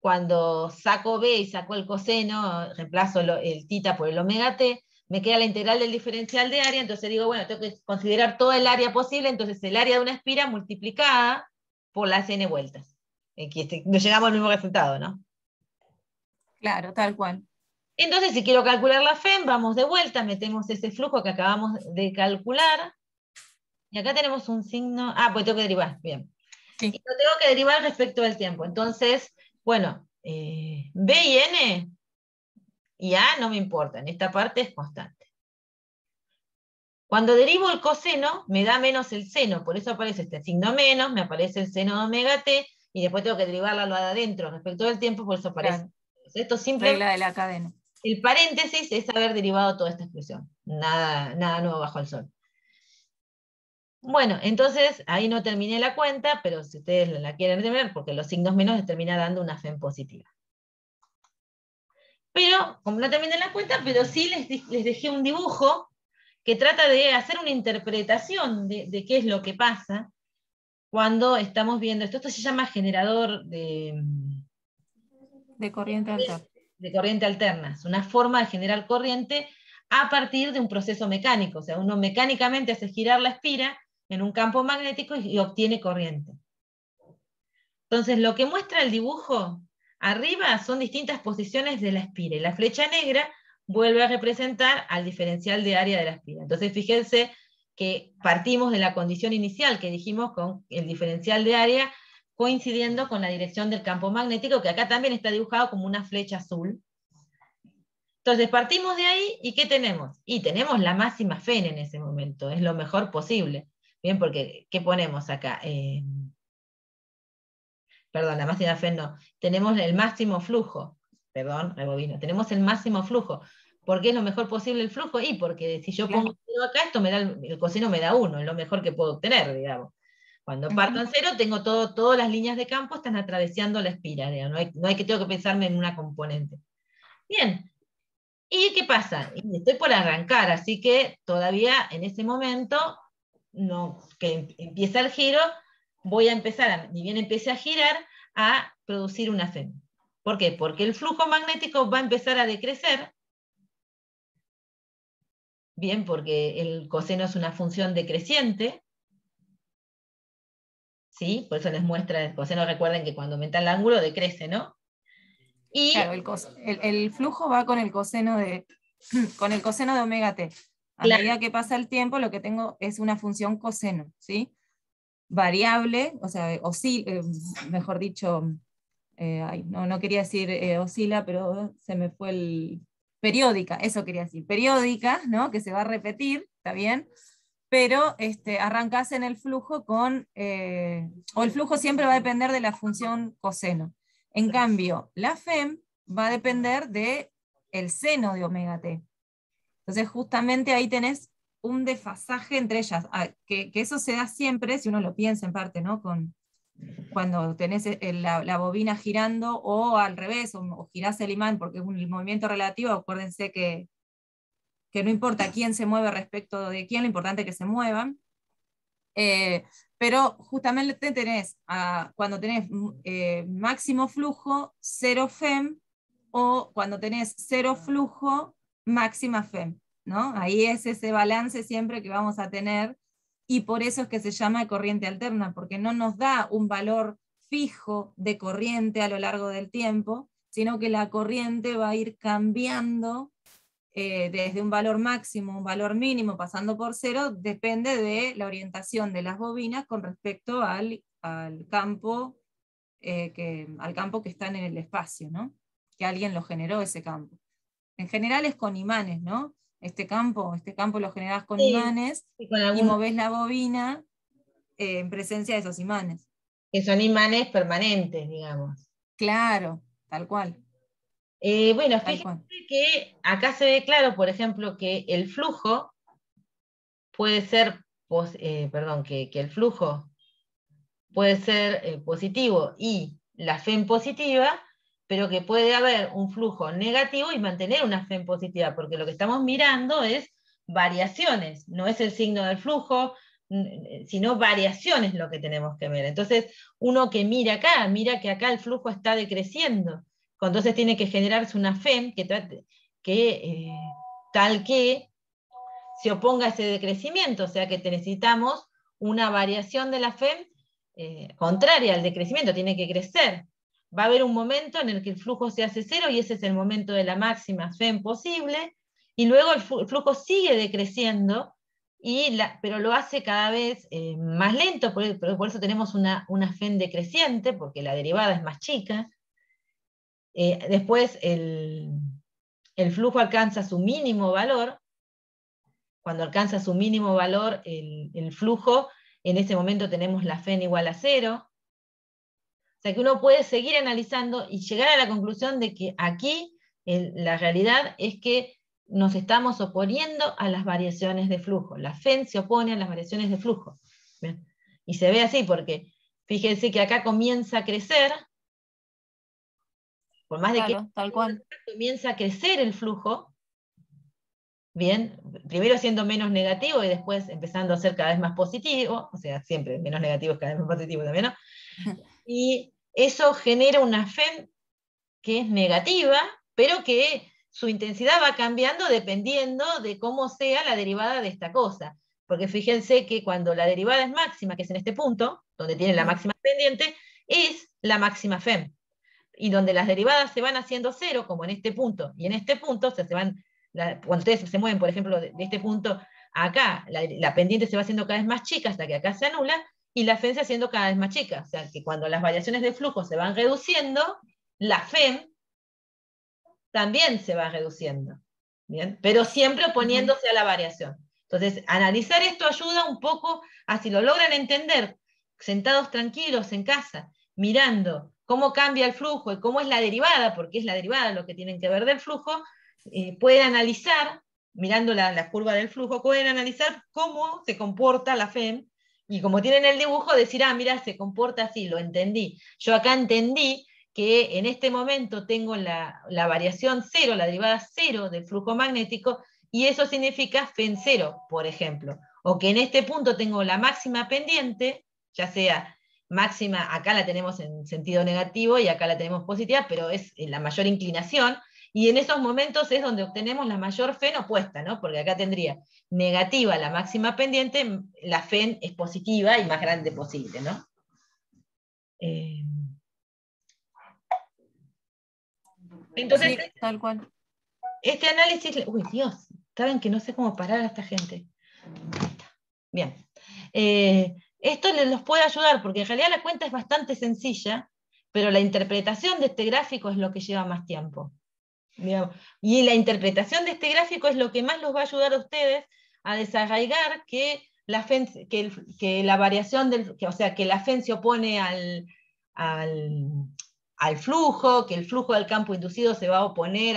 cuando saco b y saco el coseno, reemplazo el θ por el omega t, me queda la integral del diferencial de área, entonces digo, bueno, tengo que considerar todo el área posible, entonces el área de una espira multiplicada por las n vueltas. Nos llegamos al mismo resultado, ¿no? Claro, tal cual. Entonces, si quiero calcular la FEM, vamos de vuelta, metemos ese flujo que acabamos de calcular, y acá tenemos un signo, pues tengo que derivar, bien. Sí. Y lo tengo que derivar respecto del tiempo. Entonces, bueno, B y N y A no me importa, en esta parte es constante. Cuando derivo el coseno, me da menos el seno, por eso aparece este signo menos, me aparece el seno de omega t, y después tengo que derivarlo de adentro respecto del tiempo, por eso aparece. Claro. Esto simplemente, regla de la cadena. el paréntesis es haber derivado toda esta expresión. Nada nuevo bajo el sol. Bueno, entonces ahí no terminé la cuenta, pero si ustedes la quieren terminar, porque los signos menos les termina dando una FEM positiva. Pero, como no terminé la cuenta, pero sí les dejé un dibujo que trata de hacer una interpretación de qué es lo que pasa cuando estamos viendo esto. Esto se llama generador De corriente alterna. de corriente alterna. Es una forma de generar corriente a partir de un proceso mecánico. O sea, uno mecánicamente hace girar la espira en un campo magnético y obtiene corriente. Entonces, lo que muestra el dibujo arriba son distintas posiciones de la espira, y la flecha negra vuelve a representar al diferencial de área de la espira. Entonces, fíjense que partimos de la condición inicial que dijimos con el diferencial de área coincidiendo con la dirección del campo magnético, que acá también está dibujado como una flecha azul. Entonces, partimos de ahí, ¿y qué tenemos? Y tenemos la máxima FEN en ese momento, es lo mejor posible. Bien, porque, ¿qué ponemos acá? Perdón, la máxima FEN no. Tenemos el máximo flujo. Perdón, rebobino. Tenemos el máximo flujo. ¿Por qué es lo mejor posible el flujo? Y porque si yo pongo 0 acá, esto me da el coseno me da 1, es lo mejor que puedo obtener, digamos. Cuando parto en 0, tengo todas las líneas de campo están atravesando la espira, digamos. No hay que tengo que pensarme en una componente. Bien. ¿Y qué pasa? Estoy por arrancar, así que todavía en ese momento, que empieza el giro, voy a empezar, ni bien empiece a girar, a producir una FEM. ¿Por qué? Porque el flujo magnético va a empezar a decrecer. Bien, porque el coseno es una función decreciente. ¿Sí? Por eso les muestra el coseno. Recuerden que cuando aumenta el ángulo decrece, ¿no? Y claro, el flujo va con el coseno de omega t. A claro, medida que pasa el tiempo, lo que tengo es una función coseno, ¿sí? Variable, o sea, mejor dicho, no quería decir oscila, pero se me fue periódica, eso quería decir, periódica, ¿no? Que se va a repetir, ¿está bien? Pero arrancás en el flujo o el flujo siempre va a depender de la función coseno. En cambio, la FEM va a depender del seno de omega t. Entonces, justamente ahí tenés un desfasaje entre ellas, que eso se da siempre, si uno lo piensa en parte, ¿no? Cuando tenés la bobina girando, o al revés, o girás el imán, porque es un movimiento relativo, acuérdense que no importa quién se mueve respecto de quién, lo importante es que se muevan. Pero justamente tenés, cuando tenés máximo flujo, 0 FEM, o cuando tenés 0 flujo, máxima FEM, ¿no? Ahí es ese balance siempre que vamos a tener, y por eso es que se llama corriente alterna, porque no nos da un valor fijo de corriente a lo largo del tiempo, sino que la corriente va a ir cambiando desde un valor máximo, un valor mínimo, pasando por 0, depende de la orientación de las bobinas con respecto al campo que está en el espacio, ¿no? Que alguien lo generó ese campo. En general es con imanes, ¿no? Este campo lo generás con imanes, con y movés la bobina en presencia de esos imanes. que son imanes permanentes, digamos. Claro, tal cual. Bueno, Tal fíjense cual. que acá se ve claro, por ejemplo, que el flujo puede ser, que el flujo puede ser positivo y la FEM positiva, pero que puede haber un flujo negativo y mantener una FEM positiva, porque lo que estamos mirando es variaciones, no es el signo del flujo, sino variaciones lo que tenemos que ver. Entonces, uno que mira que acá el flujo está decreciendo, entonces tiene que generarse una FEM tal que se oponga a ese decrecimiento, o sea que necesitamos una variación de la FEM contraria al decrecimiento, tiene que crecer. Va a haber un momento en el que el flujo se hace cero y ese es el momento de la máxima FEM posible, y luego el flujo sigue decreciendo, pero lo hace cada vez más lento, por eso tenemos una FEM decreciente, porque la derivada es más chica. Después el flujo alcanza su mínimo valor. Cuando alcanza su mínimo valor el flujo, en ese momento tenemos la FEN igual a 0. O sea que uno puede seguir analizando y llegar a la conclusión de que aquí la realidad es que nos estamos oponiendo a las variaciones de flujo. La FEN se opone a las variaciones de flujo. ¿Bien? Y se ve así porque fíjense que acá comienza a crecer, por más de que tal cual. comienza a crecer el flujo, bien, primero siendo menos negativo y después empezando a ser cada vez más positivo, o sea, siempre menos negativo es cada vez más positivo también, ¿no? Y eso genera una FEM que es negativa, pero que su intensidad va cambiando dependiendo de cómo sea la derivada de esta cosa. Porque fíjense que cuando la derivada es máxima, que es en este punto, donde tiene la máxima pendiente, es la máxima FEM. Y donde las derivadas se van haciendo cero, como en este punto y en este punto, o sea, cuando ustedes se mueven, por ejemplo, de este punto a acá, la pendiente se va haciendo cada vez más chica hasta que acá se anula, y la FEM se haciendo cada vez más chica. O sea, que cuando las variaciones de flujo se van reduciendo, la FEM también se va reduciendo. ¿Bien? Pero siempre oponiéndose a la variación. Entonces, analizar esto ayuda un poco a, si lo logran entender, sentados tranquilos en casa, mirando cómo cambia el flujo y cómo es la derivada, porque es la derivada lo que tienen que ver del flujo, pueden analizar, mirando la curva del flujo, pueden analizar cómo se comporta la FEM, y como tienen el dibujo, decir, mira, se comporta así, lo entendí. Yo acá entendí que en este momento tengo la variación cero, la derivada cero del flujo magnético, y eso significa FEN cero, por ejemplo. O que en este punto tengo la máxima pendiente, ya sea máxima, acá la tenemos en sentido negativo y acá la tenemos positiva, pero es la mayor inclinación, y en esos momentos es donde obtenemos la mayor FEN opuesta, ¿no? Porque acá tendría negativa la máxima pendiente, la FEN es positiva y más grande posible, ¿no? Entonces, sí, tal cual. Este análisis, uy Dios, saben que no sé cómo parar a esta gente. Bien. Esto les puede ayudar, porque en realidad la cuenta es bastante sencilla, pero la interpretación de este gráfico es lo que lleva más tiempo. Digamos. Y la interpretación de este gráfico es lo que más los va a ayudar a ustedes a desarraigar que la FEN, que la variación o sea, que la FEN se opone al flujo, que el flujo del campo inducido se va a oponer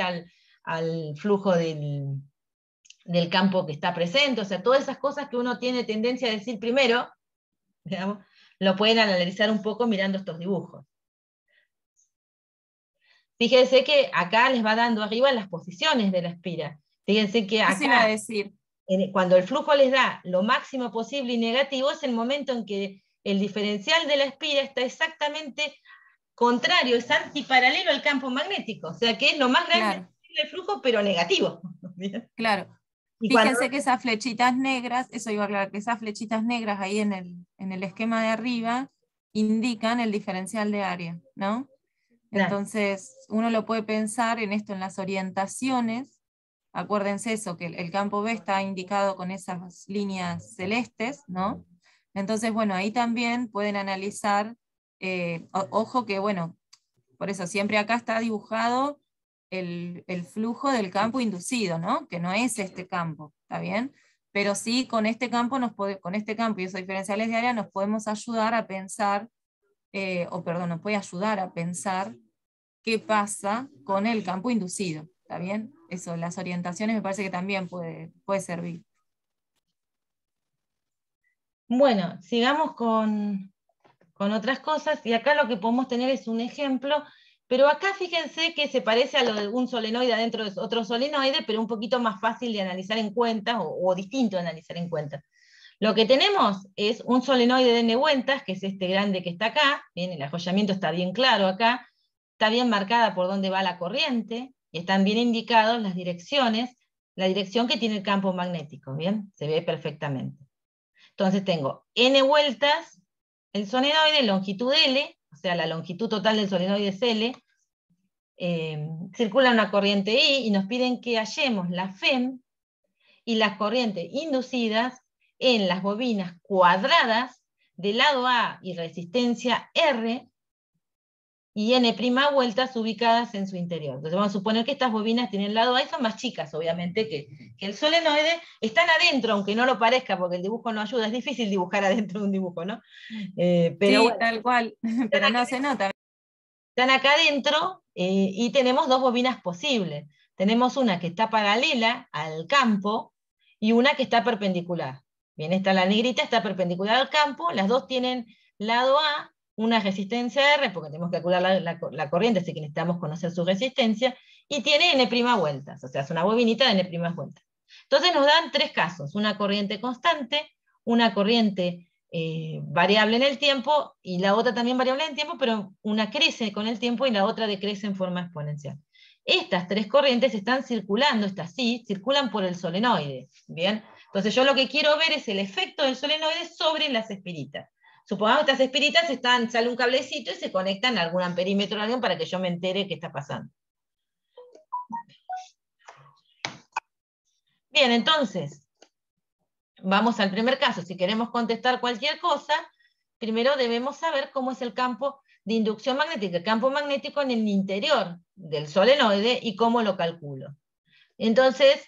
al flujo del campo que está presente, o sea, todas esas cosas que uno tiene tendencia a decir primero, digamos, lo pueden analizar un poco mirando estos dibujos. Fíjense que acá les va dando arriba las posiciones de la espira. Fíjense que Eso iba a acá, decir. cuando el flujo les da lo máximo posible y negativo, es el momento en que el diferencial de la espira está exactamente contrario, es antiparalelo al campo magnético, o sea que es lo más grande posible el flujo, pero negativo. Claro. Y Fíjense que esas flechitas negras, eso iba a aclarar, que esas flechitas negras ahí en el esquema de arriba indican el diferencial de área, ¿no? Entonces, uno lo puede pensar en esto, en las orientaciones. Acuérdense eso, que el campo B está indicado con esas líneas celestes, ¿no? Entonces, bueno, ahí también pueden analizar, ojo que, bueno, por eso siempre acá está dibujado el flujo del campo inducido, ¿no? Que no es este campo, ¿está bien? Pero sí, con este campo, con este campo y esos diferenciales de área nos podemos ayudar a pensar nos puede ayudar a pensar qué pasa con el campo inducido, ¿está bien? Eso, las orientaciones me parece que también puede servir. Bueno, sigamos con otras cosas, y acá lo que podemos tener es un ejemplo, pero acá fíjense que se parece a lo de un solenoide adentro de otro solenoide, pero un poquito más fácil de analizar en cuentas, o distinto de analizar en cuentas. Lo que tenemos es un solenoide de n vueltas, que es este grande que está acá, bien, el ajollamiento está bien claro acá, está bien marcada por dónde va la corriente, y están bien indicados las direcciones, la dirección que tiene el campo magnético, bien, se ve perfectamente. Entonces tengo n vueltas el solenoide, longitud L, o sea, la longitud total del solenoide es L, circula una corriente I, y nos piden que hallemos la FEM y las corrientes inducidas en las bobinas cuadradas del lado A y resistencia R, y n' vueltas ubicadas en su interior. Entonces vamos a suponer que estas bobinas tienen lado A y son más chicas, obviamente, que el solenoide. Están adentro, aunque no lo parezca, porque el dibujo no ayuda. Es difícil dibujar adentro de un dibujo, ¿no? Pero sí, bueno, tal cual, pero no se nota. están acá adentro, y tenemos dos bobinas posibles. Tenemos una que está paralela al campo y una que está perpendicular. Bien, esta la negrita está perpendicular al campo, las dos tienen lado A, una resistencia R, porque tenemos que calcular la corriente, así que necesitamos conocer su resistencia, y tiene n' vueltas, o sea, es una bobinita de n' vueltas. Entonces nos dan tres casos: una corriente constante, una corriente variable en el tiempo, y la otra también variable en el tiempo, pero una crece con el tiempo y la otra decrece en forma exponencial. Estas tres corrientes están circulando, estas sí, circulan por el solenoide, ¿bien? Entonces yo lo que quiero ver es el efecto del solenoide sobre las espiritas. Supongamos que estas espiritas sale un cablecito y se conectan a algún amperímetro o algo para que yo me entere qué está pasando. Bien, entonces, vamos al primer caso. Si queremos contestar cualquier cosa, primero debemos saber cómo es el campo de inducción magnética, el campo magnético en el interior del solenoide, y cómo lo calculo. Entonces,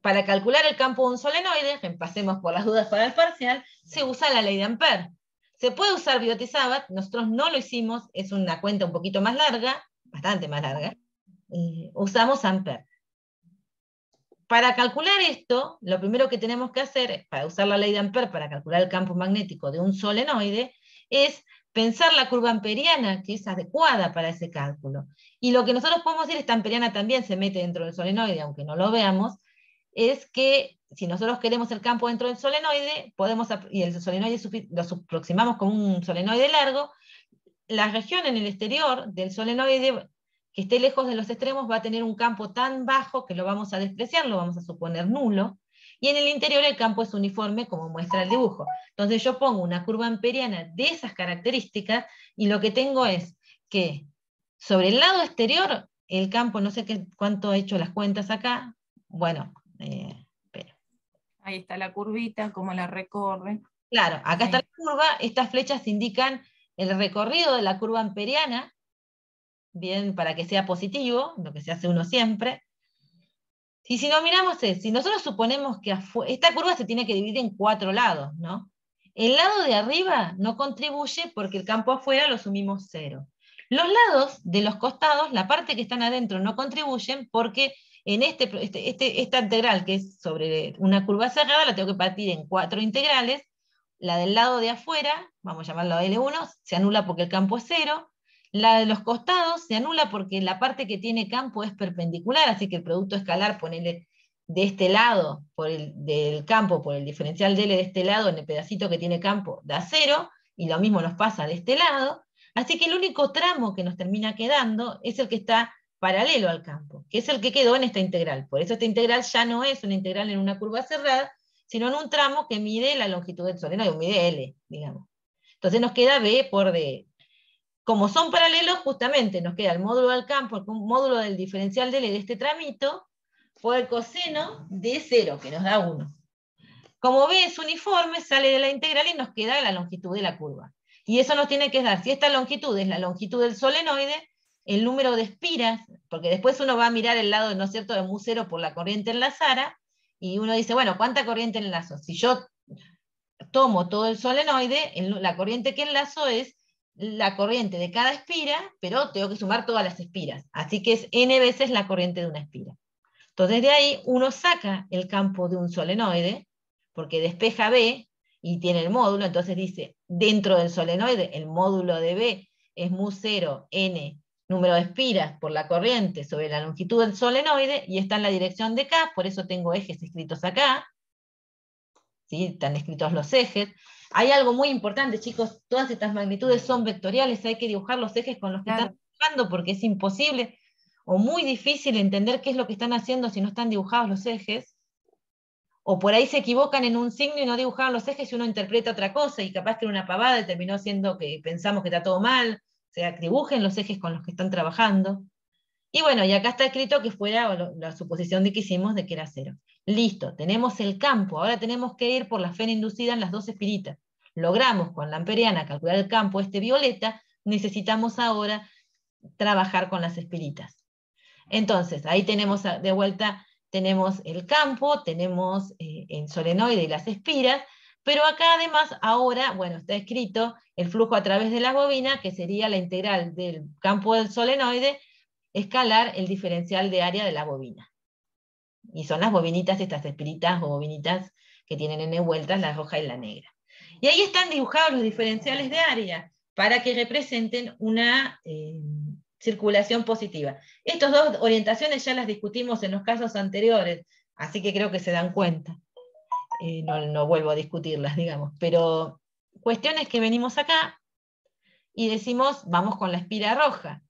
para calcular el campo de un solenoide, pasemos por las dudas para el parcial, se usa la ley de Ampère. Se puede usar Biot-Savart, nosotros no lo hicimos, es una cuenta un poquito más larga, bastante más larga, usamos Ampère. Para calcular esto, lo primero que tenemos que hacer, para usar la ley de Ampère para calcular el campo magnético de un solenoide, es pensar la curva amperiana, que es adecuada para ese cálculo. Y lo que nosotros podemos decir, esta amperiana también se mete dentro del solenoide, aunque no lo veamos, es que si nosotros queremos el campo dentro del solenoide, y el solenoide lo aproximamos como un solenoide largo, la región en el exterior del solenoide que esté lejos de los extremos va a tener un campo tan bajo que lo vamos a despreciar, lo vamos a suponer nulo, y en el interior el campo es uniforme, como muestra el dibujo. Entonces yo pongo una curva amperiana de esas características, y lo que tengo es que sobre el lado exterior, el campo, no sé cuánto he hecho las cuentas acá, bueno, espera. Ahí está la curvita, cómo la recorre. Claro, acá Sí. está la curva, estas flechas indican el recorrido de la curva amperiana, bien, para que sea positivo, lo que se hace uno siempre. Y si no miramos si nosotros suponemos que esta curva se tiene que dividir en 4 lados, ¿no? El lado de arriba no contribuye porque el campo afuera lo sumimos 0. Los lados de los costados, la parte que están adentro, no contribuyen porque en esta integral, que es sobre una curva cerrada, la tengo que partir en 4 integrales. La del lado de afuera, vamos a llamarla L1, se anula porque el campo es 0. La de los costados se anula porque la parte que tiene campo es perpendicular, así que el producto escalar, ponele de este lado del campo por el diferencial de L de este lado, en el pedacito que tiene campo, da 0, y lo mismo nos pasa de este lado. Así que el único tramo que nos termina quedando es el que está paralelo al campo, que es el que quedó en esta integral. Por eso esta integral ya no es una integral en una curva cerrada, sino en un tramo que mide la longitud del solenoide, mide L, digamos. Entonces nos queda B por D. Como son paralelos, justamente nos queda el módulo del campo, el módulo del diferencial de L de este tramito, por el coseno de 0, que nos da 1. Como B es uniforme, sale de la integral y nos queda la longitud de la curva. Y eso nos tiene que dar, si esta longitud es la longitud del solenoide, el número de espiras, porque después uno va a mirar el lado, ¿no es cierto?, de mu0 por la corriente enlazada, y uno dice, bueno, ¿cuánta corriente enlazo? Si yo tomo todo el solenoide, la corriente que enlazo es la corriente de cada espira, pero tengo que sumar todas las espiras. Así que es n veces la corriente de una espira. Entonces de ahí uno saca el campo de un solenoide, porque despeja B y tiene el módulo, entonces dice, dentro del solenoide, el módulo de B es mu0 n número de espiras por la corriente sobre la longitud del solenoide, y está en la dirección de K, por eso tengo ejes escritos acá, ¿sí? Están escritos los ejes. Hay algo muy importante, chicos, todas estas magnitudes son vectoriales, hay que dibujar los ejes con los que Claro. están dibujando, porque es imposible o muy difícil entender qué es lo que están haciendo si no están dibujados los ejes, o por ahí se equivocan en un signo y no dibujaron los ejes y uno interpreta otra cosa, y capaz que era una pavada y terminó siendo que pensamos que está todo mal. O sea, dibujen los ejes con los que están trabajando. Y bueno, y acá está escrito que fuera la suposición de que hicimos de que era 0. Listo, tenemos el campo, ahora tenemos que ir por la fen inducida en las dos espiritas. Logramos con la amperiana calcular el campo violeta, necesitamos ahora trabajar con las espiritas. Entonces, ahí tenemos de vuelta, tenemos el campo, tenemos el solenoide y las espiras, pero acá además ahora, bueno, está escrito el flujo a través de la bobina, que sería la integral del campo del solenoide, escalar el diferencial de área de la bobina. Y son las bobinitas, estas espiritas o bobinitas que tienen n vueltas, la roja y la negra. Y ahí están dibujados los diferenciales de área, para que representen una circulación positiva. Estas dos orientaciones ya las discutimos en los casos anteriores, así que creo que se dan cuenta. No vuelvo a discutirlas, digamos. Pero cuestiones que venimos acá y decimos, vamos con la espira roja.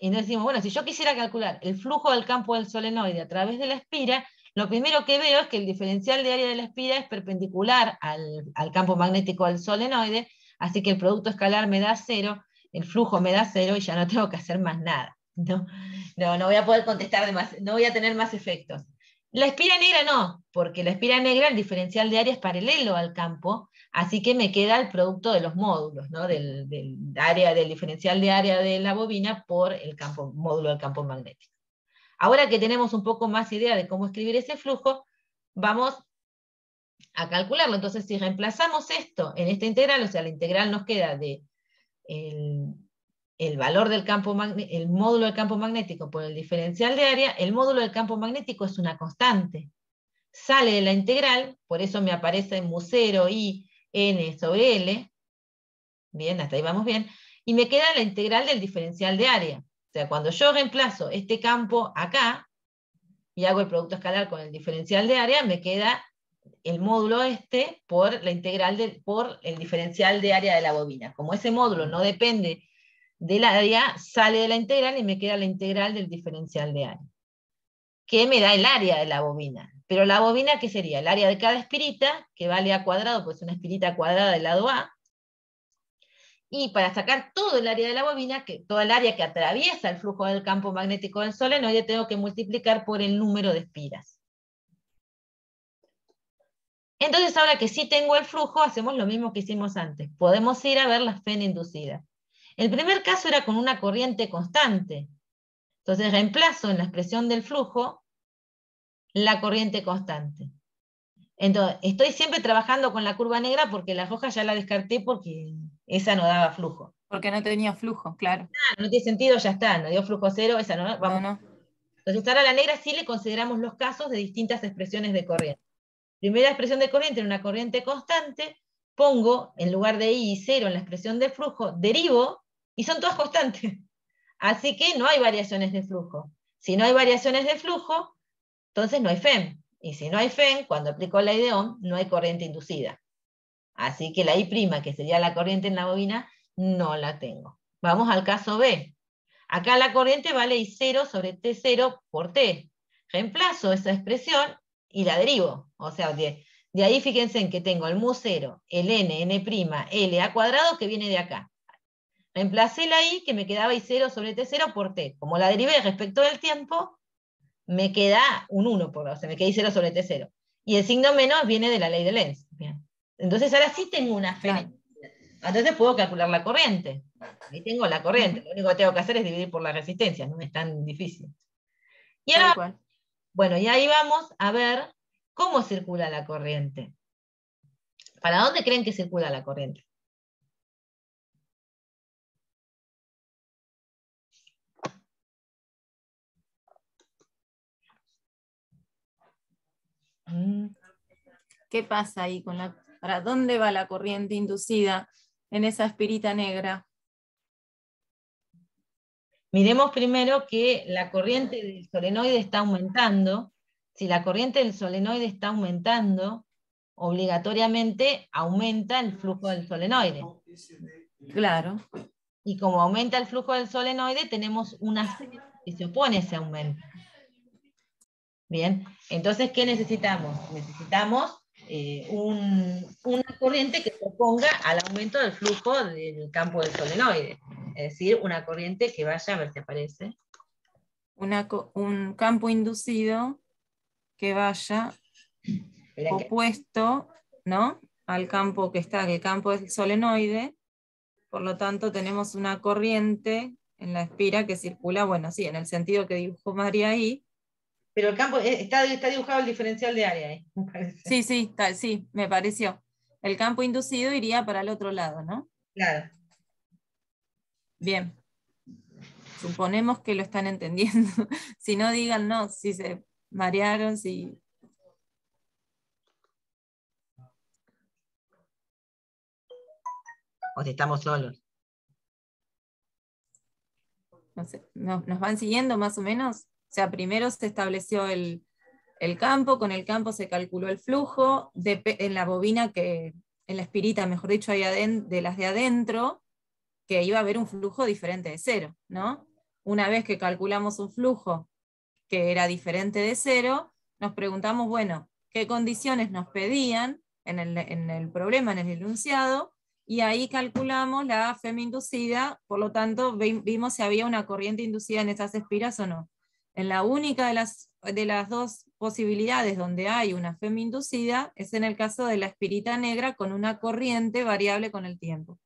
Y nos decimos, bueno, si yo quisiera calcular el flujo del campo del solenoide a través de la espira, lo primero que veo es que el diferencial de área de la espira es perpendicular al campo magnético del solenoide, así que el producto escalar me da 0, el flujo me da 0 y ya no tengo que hacer más nada. No voy a poder contestar de más, no voy a tener más efectos. La espira negra no, porque la espira negra el diferencial de área es paralelo al campo, así que me queda el producto de los módulos, ¿no? del diferencial de área de la bobina por el módulo del campo magnético. Ahora que tenemos un poco más idea de cómo escribir ese flujo, vamos a calcularlo. Entonces, si reemplazamos esto en esta integral, o sea, la integral nos queda de el valor del campo el módulo del campo magnético por el diferencial de área, el módulo del campo magnético es una constante. Sale de la integral, por eso me aparece mu0 i n sobre L, bien, hasta ahí vamos bien, y me queda la integral del diferencial de área. O sea, cuando yo reemplazo este campo acá, y hago el producto escalar con el diferencial de área, me queda el módulo por la integral por el diferencial de área de la bobina. Como ese módulo no depende del área, sale de la integral y me queda la integral del diferencial de área, que me da el área de la bobina. Pero la bobina, ¿qué sería? El área de cada espirita, que vale a cuadrado, pues una espirita cuadrada del lado A, y para sacar todo el área de la bobina, toda el área que atraviesa el flujo del campo magnético del solenoide, tengo que multiplicar por el número de espiras. Entonces, ahora que sí tengo el flujo, hacemos lo mismo que hicimos antes. Podemos ir a ver la fen inducida. El primer caso era con una corriente constante. Entonces reemplazo en la expresión del flujo la corriente constante. Entonces, estoy siempre trabajando con la curva negra porque la roja ya la descarté porque esa no daba flujo. Porque no tenía flujo, claro. No tiene sentido, ya está, no dio flujo cero, esa no. Vamos. No. Entonces ahora a la negra sí le consideramos los casos de distintas expresiones de corriente. Primera expresión de corriente en una corriente constante, pongo en lugar de I y 0 en la expresión de flujo, derivo, y son todas constantes. Así que no hay variaciones de flujo. Si no hay variaciones de flujo, entonces no hay FEM. Y si no hay FEM, cuando aplico la ley de Ohm, no hay corriente inducida. Así que la I', que sería la corriente en la bobina, no la tengo. Vamos al caso B. Acá la corriente vale I0 sobre T0 por T. Reemplazo esa expresión y la derivo. O sea, de ahí fíjense en que tengo el mu0, el n', L a cuadrado que viene de acá. Reemplacé la I, que me quedaba I0 sobre T0 por T. Como la derivé respecto del tiempo, me queda un 1, o sea, me queda I0 sobre T0. Y el signo menos viene de la ley de Lenz. Bien. Entonces ahora sí tengo una fe. Entonces puedo calcular la corriente. Ahí tengo la corriente. Lo único que tengo que hacer es dividir por la resistencia, no es tan difícil. Y ahora, bueno, y ahí vamos a ver cómo circula la corriente. ¿Para dónde creen que circula la corriente? ¿Qué pasa ahí para dónde va la corriente inducida en esa espirita negra? Miremos primero que la corriente del solenoide está aumentando. Si la corriente del solenoide está aumentando, obligatoriamente aumenta el flujo del solenoide. Claro. Y como aumenta el flujo del solenoide, tenemos una sed que se opone a ese aumento. Bien, entonces, ¿qué necesitamos? Necesitamos una corriente que se oponga al aumento del flujo del campo del solenoide. Es decir, una corriente que vaya, a ver si aparece. Un campo inducido que vaya opuesto, ¿no?, al campo que está, el campo del solenoide. Por lo tanto, tenemos una corriente en la espira que circula, bueno, sí, en el sentido que dibujó María ahí. Pero el campo, está dibujado el diferencial de área ahí, me parece. Sí, me pareció. El campo inducido iría para el otro lado, ¿no? Claro. Bien. Suponemos que lo están entendiendo. Si no, díganos si se marearon, si... O si estamos solos. No sé, ¿nos van siguiendo más o menos? O sea, primero se estableció el campo, con el campo se calculó el flujo, en la bobina en la espirita, mejor dicho, de las de adentro, que iba a haber un flujo diferente de cero, ¿no? Una vez que calculamos un flujo que era diferente de cero, nos preguntamos, bueno, ¿qué condiciones nos pedían en el problema, en el enunciado? Y ahí calculamos la FEM inducida, por lo tanto vimos si había una corriente inducida en esas espiras o no. En la única de las dos posibilidades donde hay una FEM inducida es en el caso de la espirita negra con una corriente variable con el tiempo.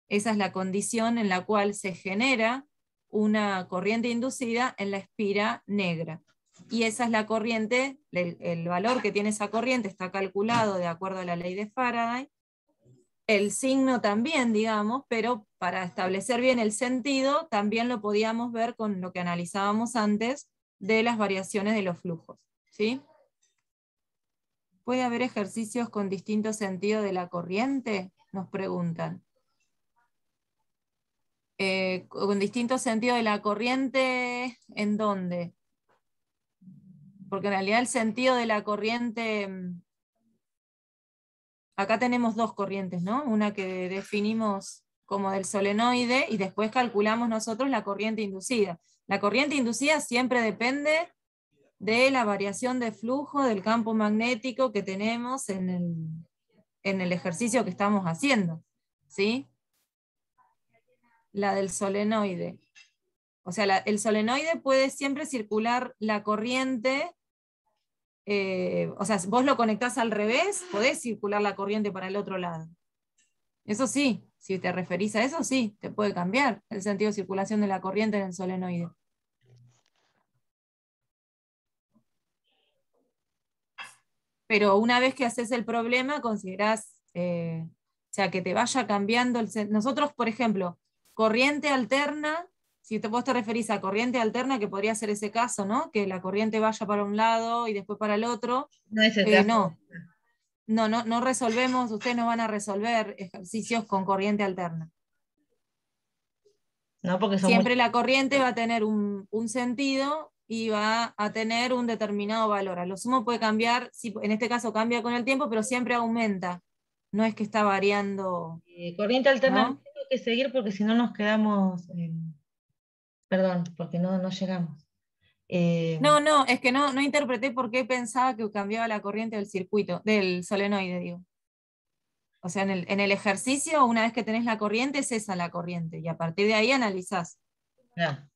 Esa es la condición en la cual se genera una corriente inducida en la espira negra. Y esa es la corriente, el valor que tiene esa corriente está calculado de acuerdo a la ley de Faraday. El signo también, digamos, pero para establecer bien el sentido, también lo podíamos ver con lo que analizábamos antes de las variaciones de los flujos, ¿sí? ¿Puede haber ejercicios con distinto sentido de la corriente? Nos preguntan. Con distinto sentido de la corriente, ¿en dónde? Porque en realidad el sentido de la corriente, acá tenemos dos corrientes, ¿no? Una que definimos como del solenoide y después calculamos nosotros la corriente inducida. La corriente inducida siempre depende de la variación de flujo del campo magnético que tenemos en el ejercicio que estamos haciendo, ¿sí? La del solenoide. O sea, el solenoide puede siempre circular la corriente, o sea, vos lo conectás al revés, podés circular la corriente para el otro lado. Eso sí, si te referís a eso, sí, te puede cambiar el sentido de circulación de la corriente en el solenoide. Pero una vez que haces el problema, considerás, o sea, que te vaya cambiando nosotros, por ejemplo, corriente alterna, si vos te referís a corriente alterna, que podría ser ese caso, ¿no? Que la corriente vaya para un lado y después para el otro. No es el caso. No resolvemos, ustedes no van a resolver ejercicios con corriente alterna. No, porque siempre la corriente va a tener un sentido y va a tener un determinado valor. A lo sumo puede cambiar, en este caso cambia con el tiempo, pero siempre aumenta. No es que está variando. Corriente alterna, ¿no? tengo que seguir porque si no nos quedamos. Perdón, porque no llegamos. No, es que no interpreté por qué pensaba que cambiaba la corriente del circuito, del solenoide, digo. O sea, en el ejercicio, una vez que tenés la corriente, es esa la corriente, y a partir de ahí analizás. No.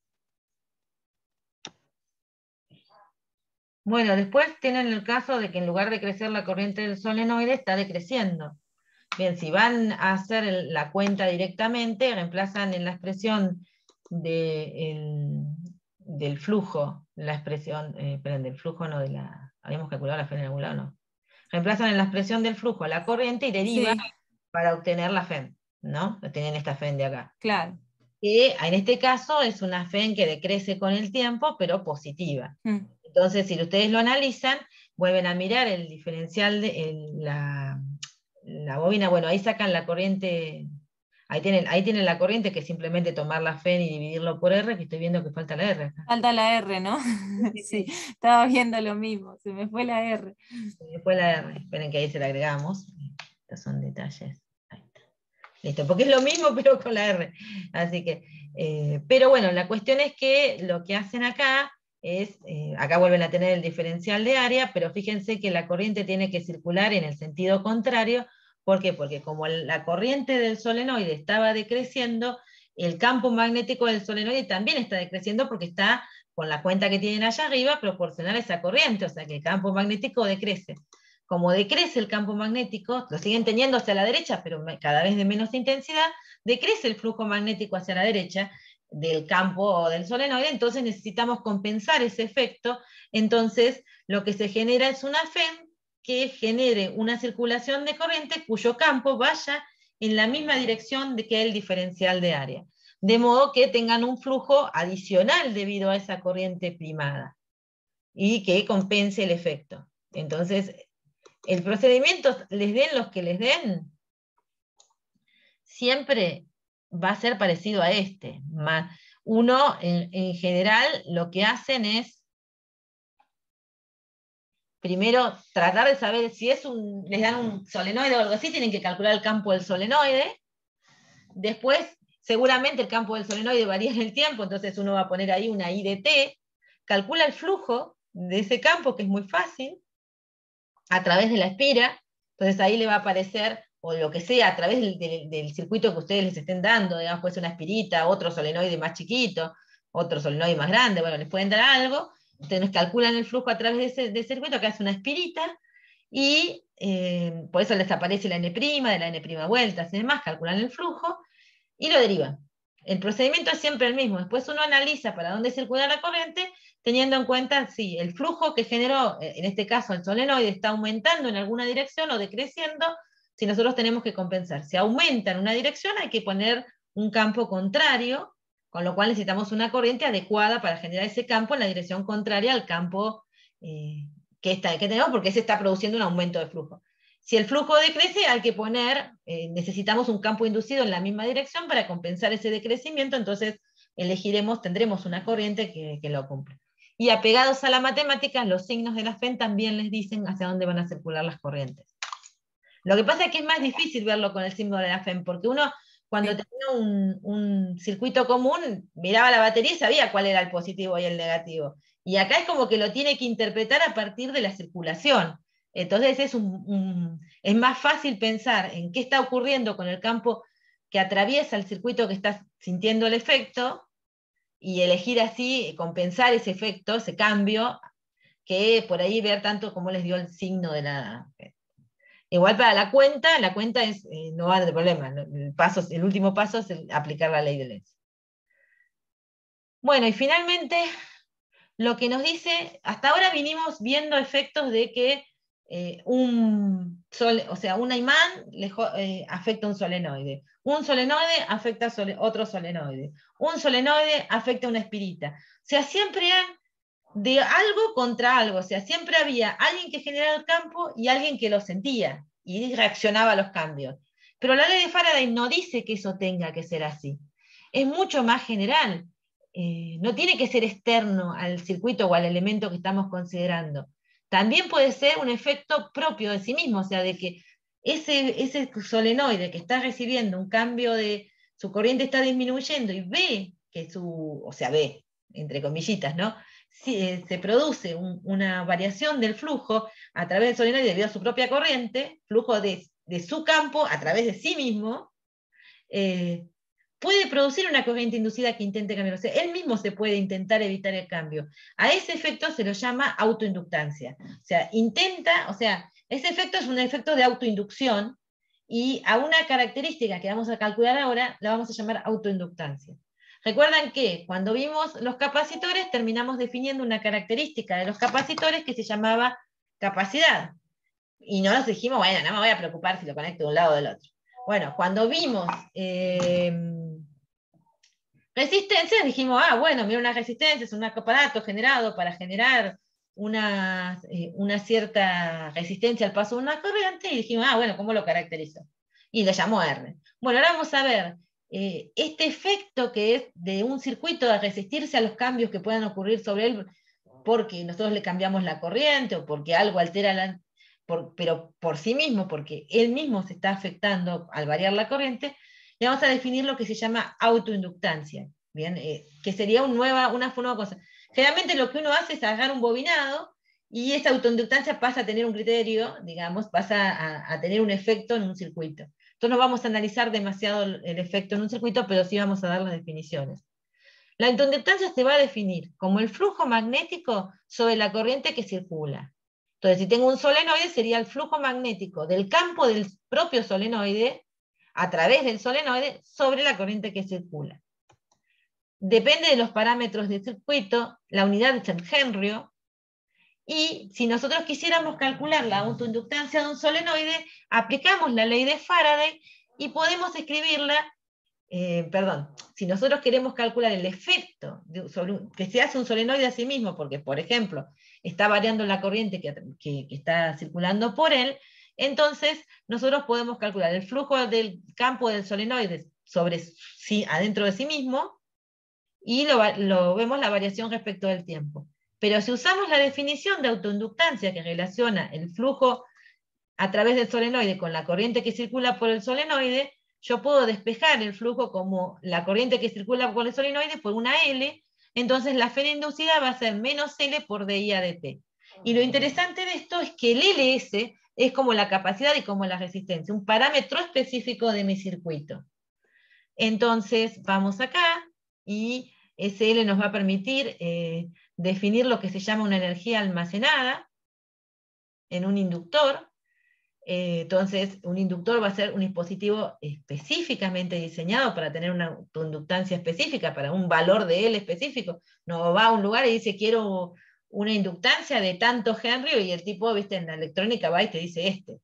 Bueno, después tienen el caso de que en lugar de crecer la corriente del solenoide, está decreciendo. Bien, si van a hacer la cuenta directamente, reemplazan en la expresión del flujo, la expresión, del flujo no, habíamos calculado la FEM en algún lado, no. Reemplazan en la expresión del flujo la corriente y derivan para obtener la FEM, ¿no? Tienen esta FEM de acá. Claro. Que en este caso es una FEM que decrece con el tiempo, pero positiva. Entonces, si ustedes lo analizan, vuelven a mirar el diferencial de la bobina, bueno, ahí sacan la corriente, ahí tienen la corriente, que es simplemente tomar la FEN y dividirlo por R, que estoy viendo que falta la R acá. Falta la R, ¿no? Sí, estaba viendo lo mismo, se me fue la R. Después la R, esperen que ahí se la agregamos. Estos son detalles. Ahí está. Listo, porque es lo mismo pero con la R. Así que, pero bueno, la cuestión es que lo que hacen acá es, acá vuelven a tener el diferencial de área, pero fíjense que la corriente tiene que circular en el sentido contrario. ¿Por qué? Porque como la corriente del solenoide estaba decreciendo, el campo magnético del solenoide también está decreciendo porque está, con la cuenta que tienen allá arriba, proporcional a esa corriente, o sea que el campo magnético decrece. Como decrece el campo magnético, lo siguen teniendo hacia la derecha, pero cada vez de menos intensidad, decrece el flujo magnético hacia la derecha del campo del solenoide, entonces necesitamos compensar ese efecto, entonces lo que se genera es una FEM que genere una circulación de corriente cuyo campo vaya en la misma dirección que el diferencial de área, de modo que tengan un flujo adicional debido a esa corriente primada, y que compense el efecto. Entonces, el procedimiento, les den los que les den, siempre va a ser parecido a este. Uno, en general, lo que hacen es, primero, tratar de saber si les dan un solenoide o algo así, tienen que calcular el campo del solenoide. Después, seguramente el campo del solenoide varía en el tiempo, entonces uno va a poner ahí una I de T, calcula el flujo de ese campo, que es muy fácil, a través de la espira, entonces ahí le va a aparecer, o lo que sea, a través del circuito que ustedes les estén dando, digamos, puede ser una espirita, otro solenoide más chiquito, otro solenoide más grande, bueno, les pueden dar algo, ustedes calculan el flujo a través de ese circuito, que hace una espirita, y por eso les aparece la N', de la N' vueltas y demás, calculan el flujo, y lo derivan. El procedimiento es siempre el mismo, después uno analiza para dónde circula la corriente, teniendo en cuenta si el flujo que generó, en este caso el solenoide, está aumentando en alguna dirección o decreciendo, si nosotros tenemos que compensar. Si aumenta en una dirección, hay que poner un campo contrario, con lo cual necesitamos una corriente adecuada para generar ese campo en la dirección contraria al campo que tenemos, porque se está produciendo un aumento de flujo. Si el flujo decrece, hay que poner, necesitamos un campo inducido en la misma dirección para compensar ese decrecimiento, entonces tendremos una corriente que lo cumple. Y apegados a la matemática, los signos de la FEN también les dicen hacia dónde van a circular las corrientes. Lo que pasa es que es más difícil verlo con el signo de la FEN, porque uno, cuando tenía un circuito común, miraba la batería y sabía cuál era el positivo y el negativo. Y acá es como que lo tiene que interpretar a partir de la circulación. Entonces es más fácil pensar en qué está ocurriendo con el campo que atraviesa el circuito que está sintiendo el efecto, y elegir así, compensar ese efecto, ese cambio, que por ahí ver tanto como les dio el signo de la... Igual para la cuenta es, no va a haber problema, el último paso es aplicar la ley de Lenz. Bueno, y finalmente, lo que nos dice, hasta ahora vinimos viendo efectos de que un imán afecta a un solenoide. Un solenoide afecta a otro solenoide. Un solenoide afecta a una espirita. O sea, siempre eran de algo contra algo. O sea, siempre había alguien que generaba el campo y alguien que lo sentía y reaccionaba a los cambios. Pero la ley de Faraday no dice que eso tenga que ser así. Es mucho más general. No tiene que ser externo al circuito o al elemento que estamos considerando. También puede ser un efecto propio de sí mismo, o sea, de que ese solenoide que está recibiendo un cambio de su corriente está disminuyendo y ve que ve, entre comillitas, ¿no? Se produce una variación del flujo a través del solenoide debido a su propia corriente, flujo de su campo a través de sí mismo, puede producir una corriente inducida que intente cambiar. O sea, él mismo se puede intentar evitar el cambio. A ese efecto se lo llama autoinductancia. O sea, ese efecto es un efecto de autoinducción, y a una característica que vamos a calcular ahora la vamos a llamar autoinductancia. Recuerdan que cuando vimos los capacitores terminamos definiendo una característica de los capacitores que se llamaba capacidad. Y no nos dijimos, bueno, no me voy a preocupar si lo conecto de un lado o del otro. Bueno, cuando vimos resistencias, dijimos, bueno, mira, una resistencia es un aparato generado para generar una cierta resistencia al paso de una corriente, y dijimos, bueno, ¿cómo lo caracterizo? Y le llamó R. Bueno, ahora vamos a ver este efecto que es de un circuito de resistirse a los cambios que puedan ocurrir sobre él, porque nosotros le cambiamos la corriente, o porque algo altera pero por sí mismo, porque él mismo se está afectando al variar la corriente, le vamos a definir lo que se llama autoinductancia, ¿bien? Que sería una nueva cosa. Generalmente lo que uno hace es agarrar un bobinado, y esa autoinductancia pasa a tener un criterio, digamos, pasa a tener un efecto en un circuito. Entonces no vamos a analizar demasiado el efecto en un circuito, pero sí vamos a dar las definiciones. La autoinductancia se va a definir como el flujo magnético sobre la corriente que circula. Entonces, si tengo un solenoide, sería el flujo magnético del campo del propio solenoide a través del solenoide sobre la corriente que circula. Depende de los parámetros del circuito, la unidad es el Henry, y si nosotros quisiéramos calcular la autoinductancia de un solenoide, aplicamos la ley de Faraday y podemos escribirla, si nosotros queremos calcular el efecto que se hace un solenoide a sí mismo, porque, por ejemplo, está variando la corriente que está circulando por él, entonces nosotros podemos calcular el flujo del campo del solenoide adentro de sí mismo, y vemos la variación respecto del tiempo. Pero si usamos la definición de autoinductancia que relaciona el flujo a través del solenoide con la corriente que circula por el solenoide, yo puedo despejar el flujo como la corriente que circula por el solenoide por una L, entonces la Fe inducida va a ser menos L por dI dt. Y lo interesante de esto es que el LS es como la capacidad y como la resistencia, un parámetro específico de mi circuito. Entonces vamos acá, y SL nos va a permitir definir lo que se llama una energía almacenada en un inductor. Entonces, un inductor va a ser un dispositivo específicamente diseñado para tener una autoinductancia específica, para un valor de L específico. No va a un lugar y dice, quiero una inductancia de tanto Henry, y el tipo, viste, en la electrónica va y te dice ¿viste?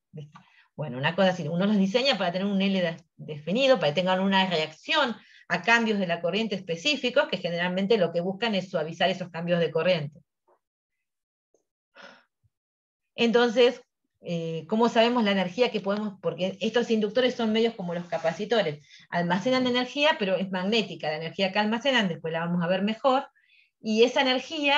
Bueno, una cosa así, uno los diseña para tener un L definido, para que tengan una reacción a cambios de la corriente específicos, que generalmente lo que buscan es suavizar esos cambios de corriente. Entonces, ¿cómo sabemos la energía que podemos? Porque estos inductores son medios como los capacitores, almacenan energía, pero es magnética, la energía que almacenan, después la vamos a ver mejor, y esa energía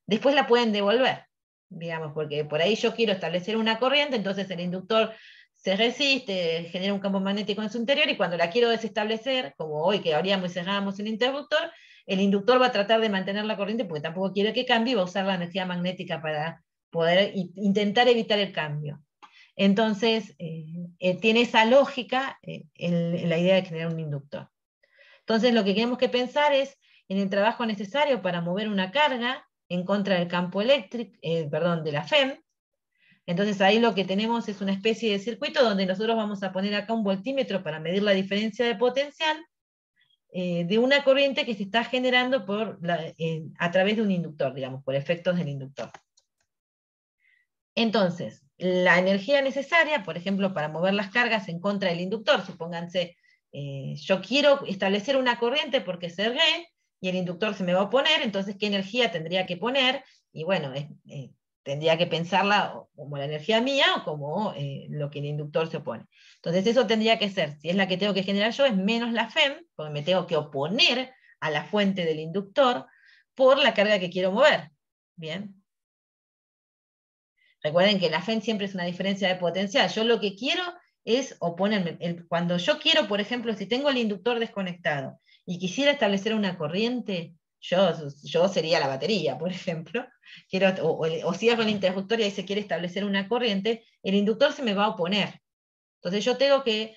después la pueden devolver, digamos, porque por ahí yo quiero establecer una corriente, entonces el inductor se resiste, genera un campo magnético en su interior, y cuando la quiero desestablecer, como hoy que abríamos y cerrábamos el interruptor, el inductor va a tratar de mantener la corriente porque tampoco quiere que cambie, y va a usar la energía magnética para poder intentar evitar el cambio. Entonces, tiene esa lógica en la idea de generar un inductor. Entonces, lo que tenemos que pensar es en el trabajo necesario para mover una carga en contra del campo eléctrico, de la FEM. Entonces, ahí lo que tenemos es una especie de circuito donde nosotros vamos a poner acá un voltímetro para medir la diferencia de potencial de una corriente que se está generando a través de un inductor, digamos, por efectos del inductor. Entonces, la energía necesaria, por ejemplo, para mover las cargas en contra del inductor, supónganse, yo quiero establecer una corriente porque cerré, y el inductor se me va a oponer, entonces, ¿qué energía tendría que poner? Y bueno, tendría que pensarla como la energía mía o como lo que el inductor se opone. Entonces, eso tendría que ser, si es la que tengo que generar yo, es menos la FEM, porque me tengo que oponer a la fuente del inductor por la carga que quiero mover. Bien. Recuerden que la FEM siempre es una diferencia de potencial. Yo lo que quiero es oponerme. Cuando yo quiero, por ejemplo, si tengo el inductor desconectado y quisiera establecer una corriente, yo sería la batería, por ejemplo, o cierro el interruptor y ahí se quiere establecer una corriente, el inductor se me va a oponer. Entonces yo tengo que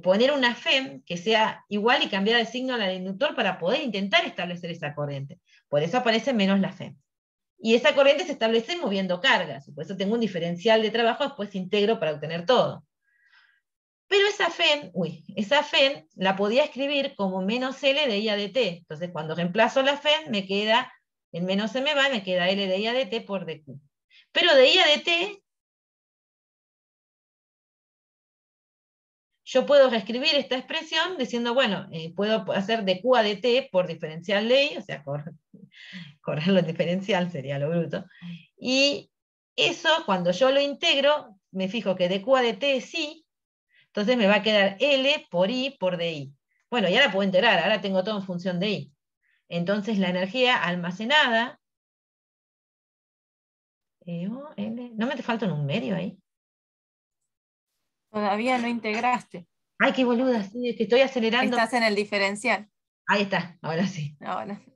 poner una FEM que sea igual y cambiar de signo al inductor para poder intentar establecer esa corriente. Por eso aparece menos la FEM. Y esa corriente se establece moviendo cargas, por eso tengo un diferencial de trabajo, después integro para obtener todo. Pero esa FEM la podía escribir como menos L de I a dt. Entonces cuando reemplazo la FEM, me queda, el menos se me va, me queda L de I a dt por dq. Pero de I a dt yo puedo reescribir esta expresión diciendo, bueno, puedo hacer de Q a dt por diferencial de I, o sea, correrlo en diferencial sería lo bruto, y eso cuando yo lo integro, me fijo que de Q a dt es I, entonces me va a quedar L por I por DI. Bueno, y ahora puedo integrar, ahora tengo todo en función de I. Entonces la energía almacenada, ¿no me te falta un medio ahí? Todavía no integraste. Ay, qué boluda, sí, es que estoy acelerando. Estás en el diferencial. Ahí está, ahora sí.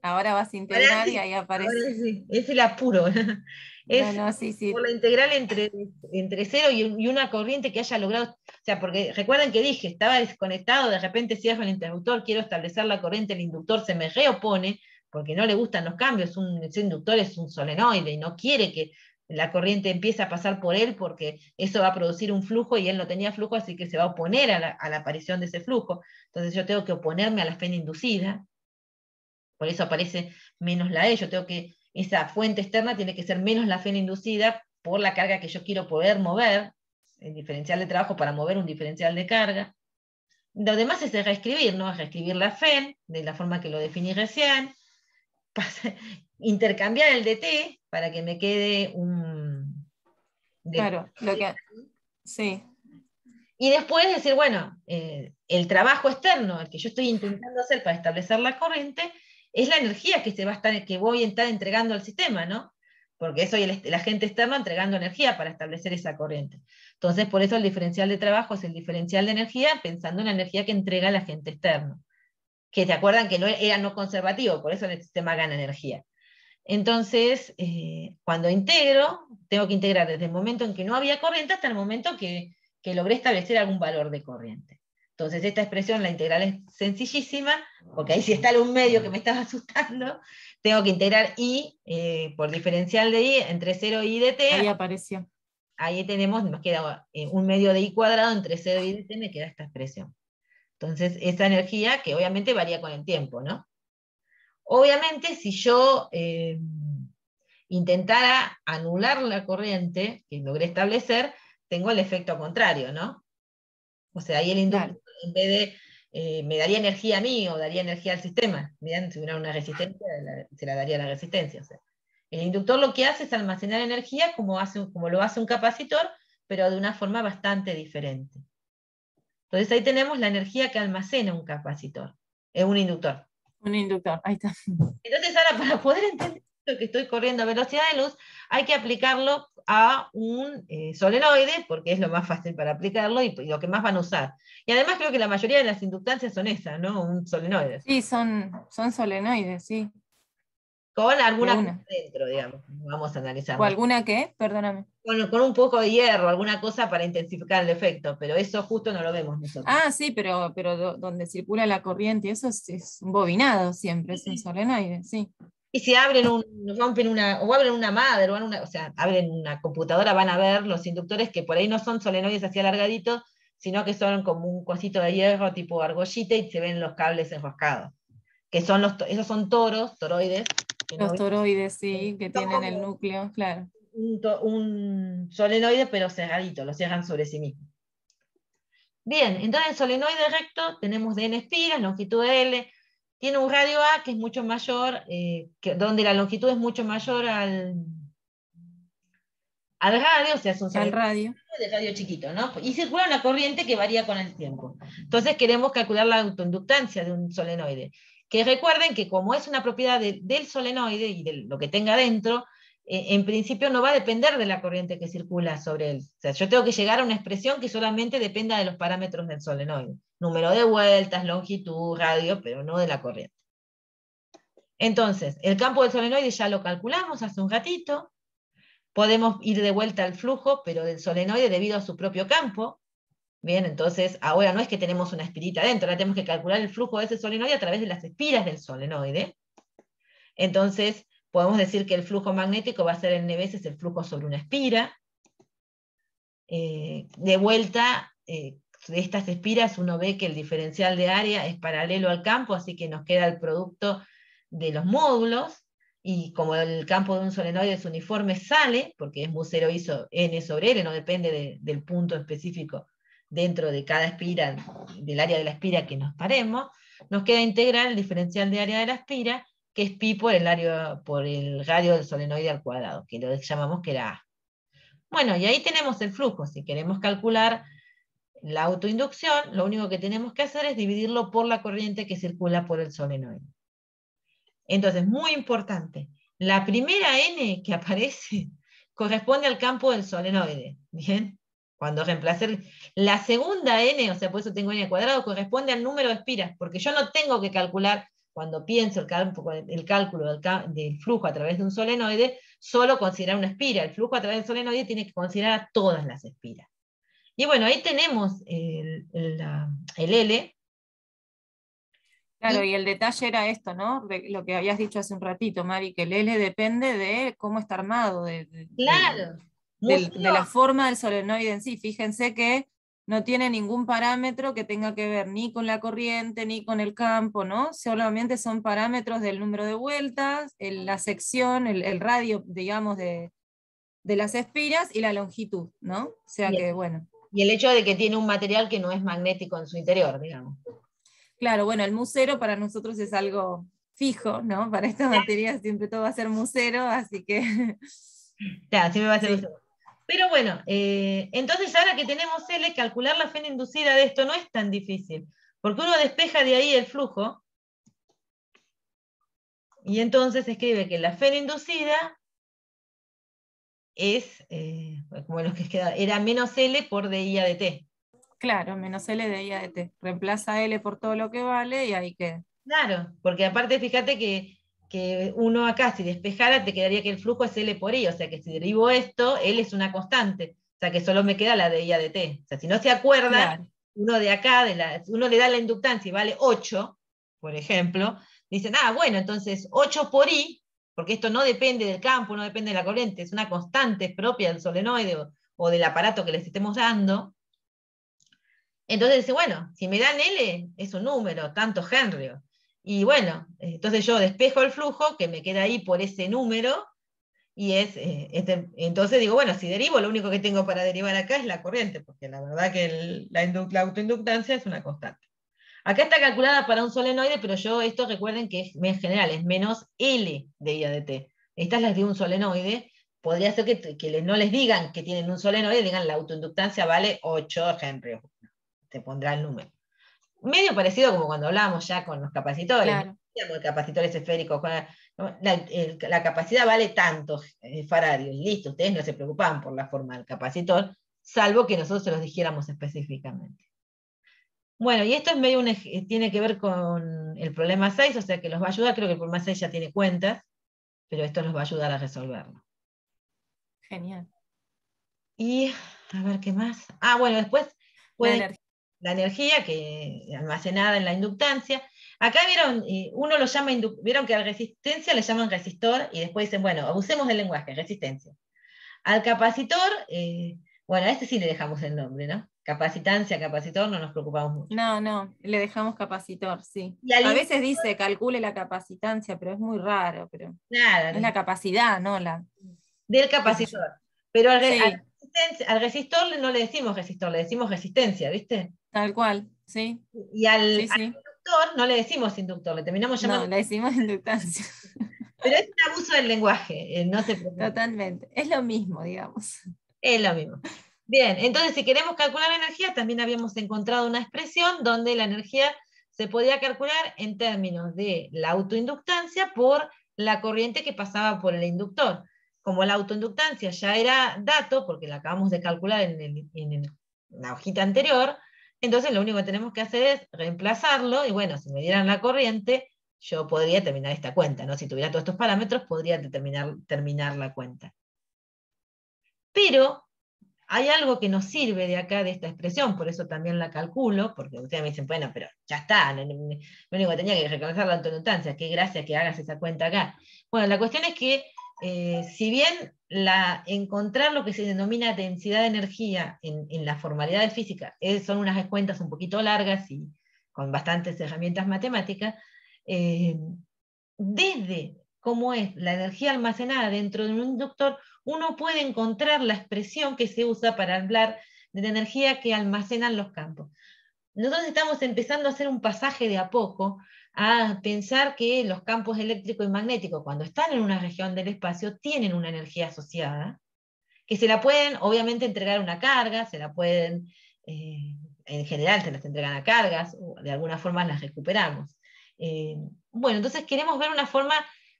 Ahora vas a integrar y ahí aparece. Ahora sí, es el apuro. Es No, sí, sí. por la integral entre 0 y una corriente que haya logrado, o sea, porque recuerden que dije, estaba desconectado, de repente cierro el interruptor, quiero establecer la corriente, el inductor se me reopone, porque no le gustan los cambios, ese inductor es un solenoide y no quiere que la corriente empiece a pasar por él, porque eso va a producir un flujo y él no tenía flujo, así que se va a oponer a la aparición de ese flujo. Entonces yo tengo que oponerme a la fena inducida, por eso aparece menos la E, yo tengo que, esa fuente externa tiene que ser menos la fena inducida por la carga que yo quiero poder mover, el diferencial de trabajo para mover un diferencial de carga. Lo demás es reescribir, ¿no? Es reescribir la FEN, de la forma que lo definí recién, intercambiar el dt para que me quede un... Claro, sí. Y después decir, bueno, el trabajo externo, el que yo estoy intentando hacer para establecer la corriente, es la energía que voy a estar entregando al sistema, ¿no? Porque soy el agente externo entregando energía para establecer esa corriente. Entonces, por eso el diferencial de trabajo es el diferencial de energía, pensando en la energía que entrega el agente externo. Que te acuerdan que no era no conservativo, por eso el sistema gana energía. Entonces, cuando integro, tengo que integrar desde el momento en que no había corriente hasta el momento que logré establecer algún valor de corriente. Entonces, esta expresión, la integral es sencillísima, porque ahí sí está un medio que me estaba asustando, tengo que integrar I por diferencial de I entre 0 y dt. Ahí apareció. Ahí tenemos, nos queda un medio de I cuadrado entre 0 y dt, me queda esta expresión. Entonces, esa energía que obviamente varía con el tiempo, ¿no? Obviamente, si yo intentara anular la corriente que logré establecer, tengo el efecto contrario, ¿no? O sea, ahí el inductor, claro, en vez de me daría energía a mí o daría energía al sistema, mirá, si hubiera una resistencia, se la daría a la resistencia. O sea, el inductor lo que hace es almacenar energía como lo hace un capacitor, pero de una forma bastante diferente. Entonces ahí tenemos la energía que almacena un capacitor, es un inductor. Un inductor, ahí está. Entonces ahora, para poder entender que estoy corriendo a velocidad de luz, hay que aplicarlo a un solenoide, porque es lo más fácil para aplicarlo y lo que más van a usar. Y además creo que la mayoría de las inductancias son esas, ¿no? Un solenoide. Sí, son solenoides, sí. Con alguna cosa dentro, digamos. Vamos a analizarlo. ¿O alguna qué? Perdóname. Con un poco de hierro, alguna cosa para intensificar el efecto, pero eso justo no lo vemos nosotros. Ah, sí, pero donde circula la corriente, eso es un bobinado siempre, es un solenoide, sí. Y si rompen o abren una madre, o sea, abren una computadora, van a ver los inductores que por ahí no son solenoides así alargaditos, sino que son como un cosito de hierro tipo argollita y se ven los cables enroscados. Que son esos son toroides. Los toroides, sí, que tienen el núcleo, claro. Un solenoide, pero cerradito, lo cierran sobre sí mismo. Bien, entonces el solenoide recto tenemos de n espiras, longitud de L, tiene un radio A que es mucho mayor, donde la longitud es mucho mayor al radio, o sea, es un solenoide de radio chiquito, ¿no? Y circula una corriente que varía con el tiempo. Entonces queremos calcular la autoinductancia de un solenoide. Que recuerden que como es una propiedad del solenoide y de lo que tenga dentro, en principio no va a depender de la corriente que circula sobre él. O sea, yo tengo que llegar a una expresión que solamente dependa de los parámetros del solenoide. Número de vueltas, longitud, radio, pero no de la corriente. Entonces, el campo del solenoide ya lo calculamos hace un ratito. Podemos ir de vuelta al flujo, pero del solenoide debido a su propio campo. Bien, entonces ahora no es que tenemos una espirita dentro, ahora tenemos que calcular el flujo de ese solenoide a través de las espiras del solenoide. Entonces, podemos decir que el flujo magnético va a ser n veces el flujo sobre una espira. De vuelta, de estas espiras uno ve que el diferencial de área es paralelo al campo, así que nos queda el producto de los módulos, y como el campo de un solenoide es uniforme, sale, porque es mu 0 iso n sobre L, no depende del punto específico dentro de cada espira, del área de la espira que nos paremos, nos queda integrar el diferencial de área de la espira, que es pi por el radio del solenoide al cuadrado, que lo llamamos que era A. Bueno, y ahí tenemos el flujo. Si queremos calcular la autoinducción, lo único que tenemos que hacer es dividirlo por la corriente que circula por el solenoide. Entonces, muy importante, la primera N que aparece corresponde al campo del solenoide, ¿bien? Cuando reemplacé la segunda N, o sea, por eso tengo N al cuadrado, corresponde al número de espiras, porque yo no tengo que calcular, cuando pienso el cálculo del flujo a través de un solenoide, solo considerar una espira. El flujo a través del solenoide tiene que considerar a todas las espiras. Y bueno, ahí tenemos el L. Claro, y el detalle era esto, ¿no? De lo que habías dicho hace un ratito, Mari, que el L depende de cómo está armado, Claro. de la forma del solenoide en sí. Fíjense que no tiene ningún parámetro que tenga que ver ni con la corriente ni con el campo, ¿no? Solamente son parámetros del número de vueltas, la sección, el radio, digamos, de las espiras y la longitud, ¿no? O sea que, bueno. Y el hecho de que tiene un material que no es magnético en su interior, digamos. Claro, bueno, el musero para nosotros es algo fijo, ¿no? Para esta materia siempre todo va a ser musero, así que... Claro, siempre va a ser Sí. musero. Pero bueno, entonces ahora que tenemos L, calcular la fena inducida de esto no es tan difícil, porque uno despeja de ahí el flujo, y entonces escribe que la fena inducida es, como los que queda, era menos L por DI a dt. Claro, menos L de I a de T. Reemplaza L por todo lo que vale y ahí queda. Claro, porque aparte fíjate que uno acá, si despejara, te quedaría que el flujo es L por I, o sea que si derivo esto, L es una constante, o sea que solo me queda la de I a de T. O sea, si no se acuerdan, Claro. uno de acá, uno le da la inductancia y vale 8, por ejemplo, dicen, bueno, entonces 8 por I, porque esto no depende del campo, no depende de la corriente, es una constante propia del solenoide o del aparato que les estemos dando. Entonces dice, bueno, si me dan L, es un número, tantos Henry. Y bueno, entonces yo despejo el flujo que me queda ahí por ese número, y entonces digo, bueno, si derivo, lo único que tengo para derivar acá es la corriente, porque la verdad que la autoinductancia es una constante. Acá está calculada para un solenoide, pero esto recuerden que es en general, es menos L de I a de T. Estas las de un solenoide. Podría ser que no les digan que tienen un solenoide, digan la autoinductancia vale 8 Henry. Te pondrá el número. Medio parecido como cuando hablábamos ya con los capacitores. Claro. El capacitor es esférico. La capacidad vale tantos faradios. Y listo, ustedes no se preocupaban por la forma del capacitor, salvo que nosotros se los dijéramos específicamente. Bueno, y esto es medio tiene que ver con el problema 6, o sea que los va a ayudar. Creo que el problema 6 ya tiene cuentas, pero esto nos va a ayudar a resolverlo. Genial. Y a ver qué más. Bueno, después la energía que almacenada en la inductancia. Acá vieron, uno lo llama, vieron que a la resistencia le llaman resistor, y después dicen, bueno, usemos el lenguaje, resistencia. Al capacitor, bueno, a este sí le dejamos el nombre, ¿no? Capacitancia, capacitor, no nos preocupamos mucho. No, le dejamos capacitor, sí. Y A veces dice calcule la capacitancia, pero es muy raro, pero nada, es la capacidad, ¿no? Del capacitor. Pero Sí. al resistor no le decimos resistor, le decimos resistencia, ¿viste? Tal cual, sí. Y al Sí. inductor no le decimos inductor, le terminamos llamando. No, le decimos inductancia. Pero es un abuso del lenguaje, no se preocupe. Totalmente. Es lo mismo, digamos. Es lo mismo. Bien, entonces si queremos calcular la energía, también habíamos encontrado una expresión donde la energía se podía calcular en términos de la autoinductancia por la corriente que pasaba por el inductor. Como la autoinductancia ya era dato, porque la acabamos de calcular en la hojita anterior, entonces lo único que tenemos que hacer es reemplazarlo, y bueno, si me dieran la corriente, yo podría terminar esta cuenta, ¿no? Si tuviera todos estos parámetros, podría terminar la cuenta. Pero hay algo que nos sirve de acá, de esta expresión, por eso también la calculo, porque ustedes me dicen, bueno, pero ya está, lo único que tenía que reconocer la autoinductancia, qué gracia que hagas esa cuenta acá. Bueno, la cuestión es que, si bien encontrar lo que se denomina densidad de energía en la formalidad de física son unas cuentas un poquito largas y con bastantes herramientas matemáticas, desde cómo es la energía almacenada dentro de un inductor, uno puede encontrar la expresión que se usa para hablar de la energía que almacenan los campos. Nosotros estamos empezando a hacer un pasaje de a poco a pensar que los campos eléctrico y magnético, cuando están en una región del espacio, tienen una energía asociada, que se la pueden, obviamente, entregar una carga, se la pueden, en general se las entregan a cargas, o de alguna forma las recuperamos. Bueno, entonces queremos ver una forma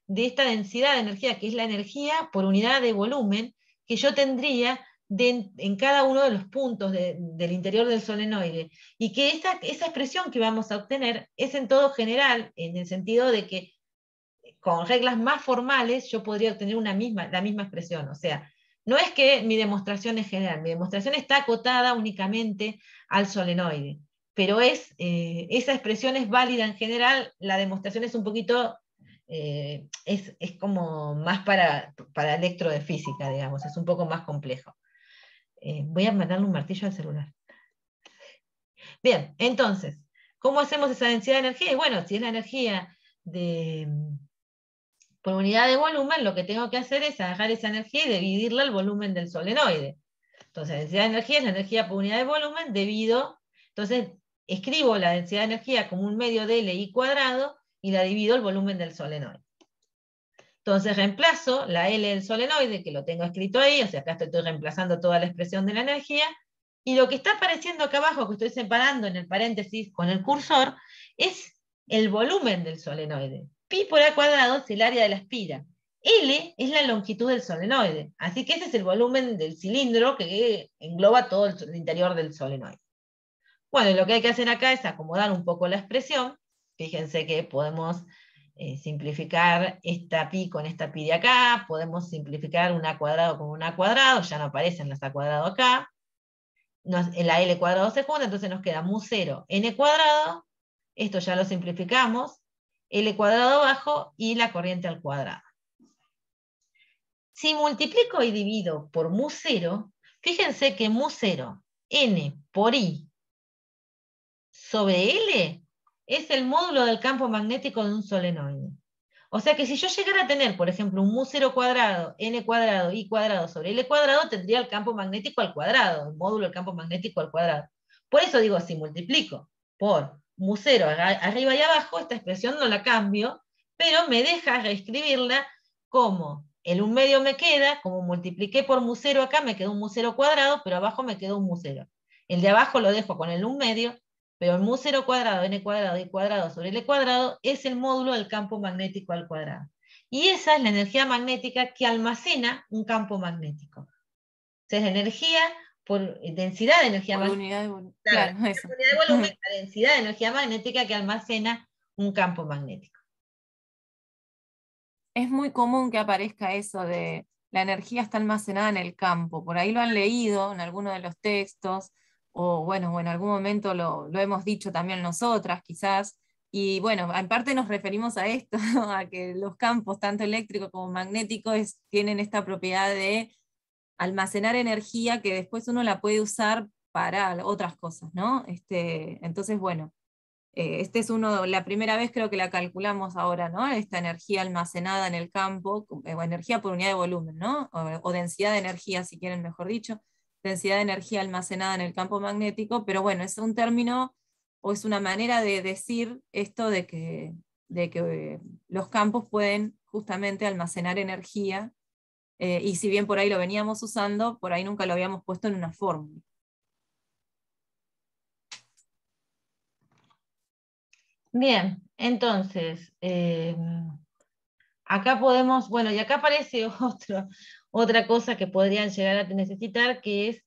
de esta densidad de energía, que es la energía por unidad de volumen, que yo tendría en cada uno de los puntos del interior del solenoide, y que esa expresión que vamos a obtener es en todo general, en el sentido de que con reglas más formales yo podría obtener la misma expresión. O sea, no es que mi demostración es general, mi demostración está acotada únicamente al solenoide, pero esa expresión es válida en general, la demostración es un poquito, es como más para electro de física, digamos, es un poco más complejo. Voy a mandarle un martillo al celular. Bien, entonces, ¿cómo hacemos esa densidad de energía? Y bueno, si es la energía por unidad de volumen, lo que tengo que hacer es agarrar esa energía y dividirla al volumen del solenoide. Entonces, la densidad de energía es la energía por unidad de volumen entonces escribo la densidad de energía como un medio de Li cuadrado y la divido el volumen del solenoide. Entonces reemplazo la L del solenoide, que lo tengo escrito ahí, o sea, acá estoy reemplazando toda la expresión de la energía, y lo que está apareciendo acá abajo, que estoy separando en el paréntesis con el cursor, es el volumen del solenoide. Pi por A cuadrado es el área de la espira. L es la longitud del solenoide. Así que ese es el volumen del cilindro que engloba todo el interior del solenoide. Bueno, y lo que hay que hacer acá es acomodar un poco la expresión. Fíjense que podemos simplificar esta pi con esta pi de acá, podemos simplificar un A cuadrado con un A cuadrado, ya no aparecen las A cuadrado acá. La L cuadrado se junta, entonces nos queda mu 0, n cuadrado, esto ya lo simplificamos, L cuadrado abajo y la corriente al cuadrado. Si multiplico y divido por mu 0, fíjense que mu 0, n por i sobre L es el módulo del campo magnético de un solenoide. O sea que si yo llegara a tener, por ejemplo, un mu 0 cuadrado, n cuadrado, i cuadrado sobre L cuadrado, tendría el campo magnético al cuadrado, el módulo del campo magnético al cuadrado. Por eso digo, si multiplico por mu 0 arriba y abajo, esta expresión no la cambio, pero me deja reescribirla como el 1/2 me queda, como multipliqué por mu 0 acá, me quedó un mu 0 cuadrado, pero abajo me quedó un mu 0. El de abajo lo dejo con el 1/2, pero el mu 0 cuadrado, n cuadrado, i cuadrado sobre L cuadrado es el módulo del campo magnético al cuadrado. Y esa es la energía magnética que almacena un campo magnético. O sea, es la energía por densidad de energía magnética. Unidad de volumen. Claro, Claro, eso. unidad de volumen, la densidad de energía magnética que almacena un campo magnético. Es muy común que aparezca eso de la energía está almacenada en el campo. Por ahí lo han leído en alguno de los textos, o bueno, en algún momento lo hemos dicho también nosotras, quizás. Y bueno, en parte nos referimos a esto, ¿no? A que los campos, tanto eléctricos como magnéticos, tienen esta propiedad de almacenar energía que después uno la puede usar para otras cosas, ¿no? Entonces, bueno, este es la primera vez creo que la calculamos ahora, ¿no? Esta energía almacenada en el campo, o energía por unidad de volumen, ¿no? O densidad de energía, si quieren, mejor dicho, densidad de energía almacenada en el campo magnético, pero bueno, es un término o es una manera de decir esto de que los campos pueden justamente almacenar energía, y si bien por ahí lo veníamos usando, por ahí nunca lo habíamos puesto en una fórmula. Bien, entonces, acá podemos, bueno, y acá aparece otra cosa que podrían llegar a necesitar, que es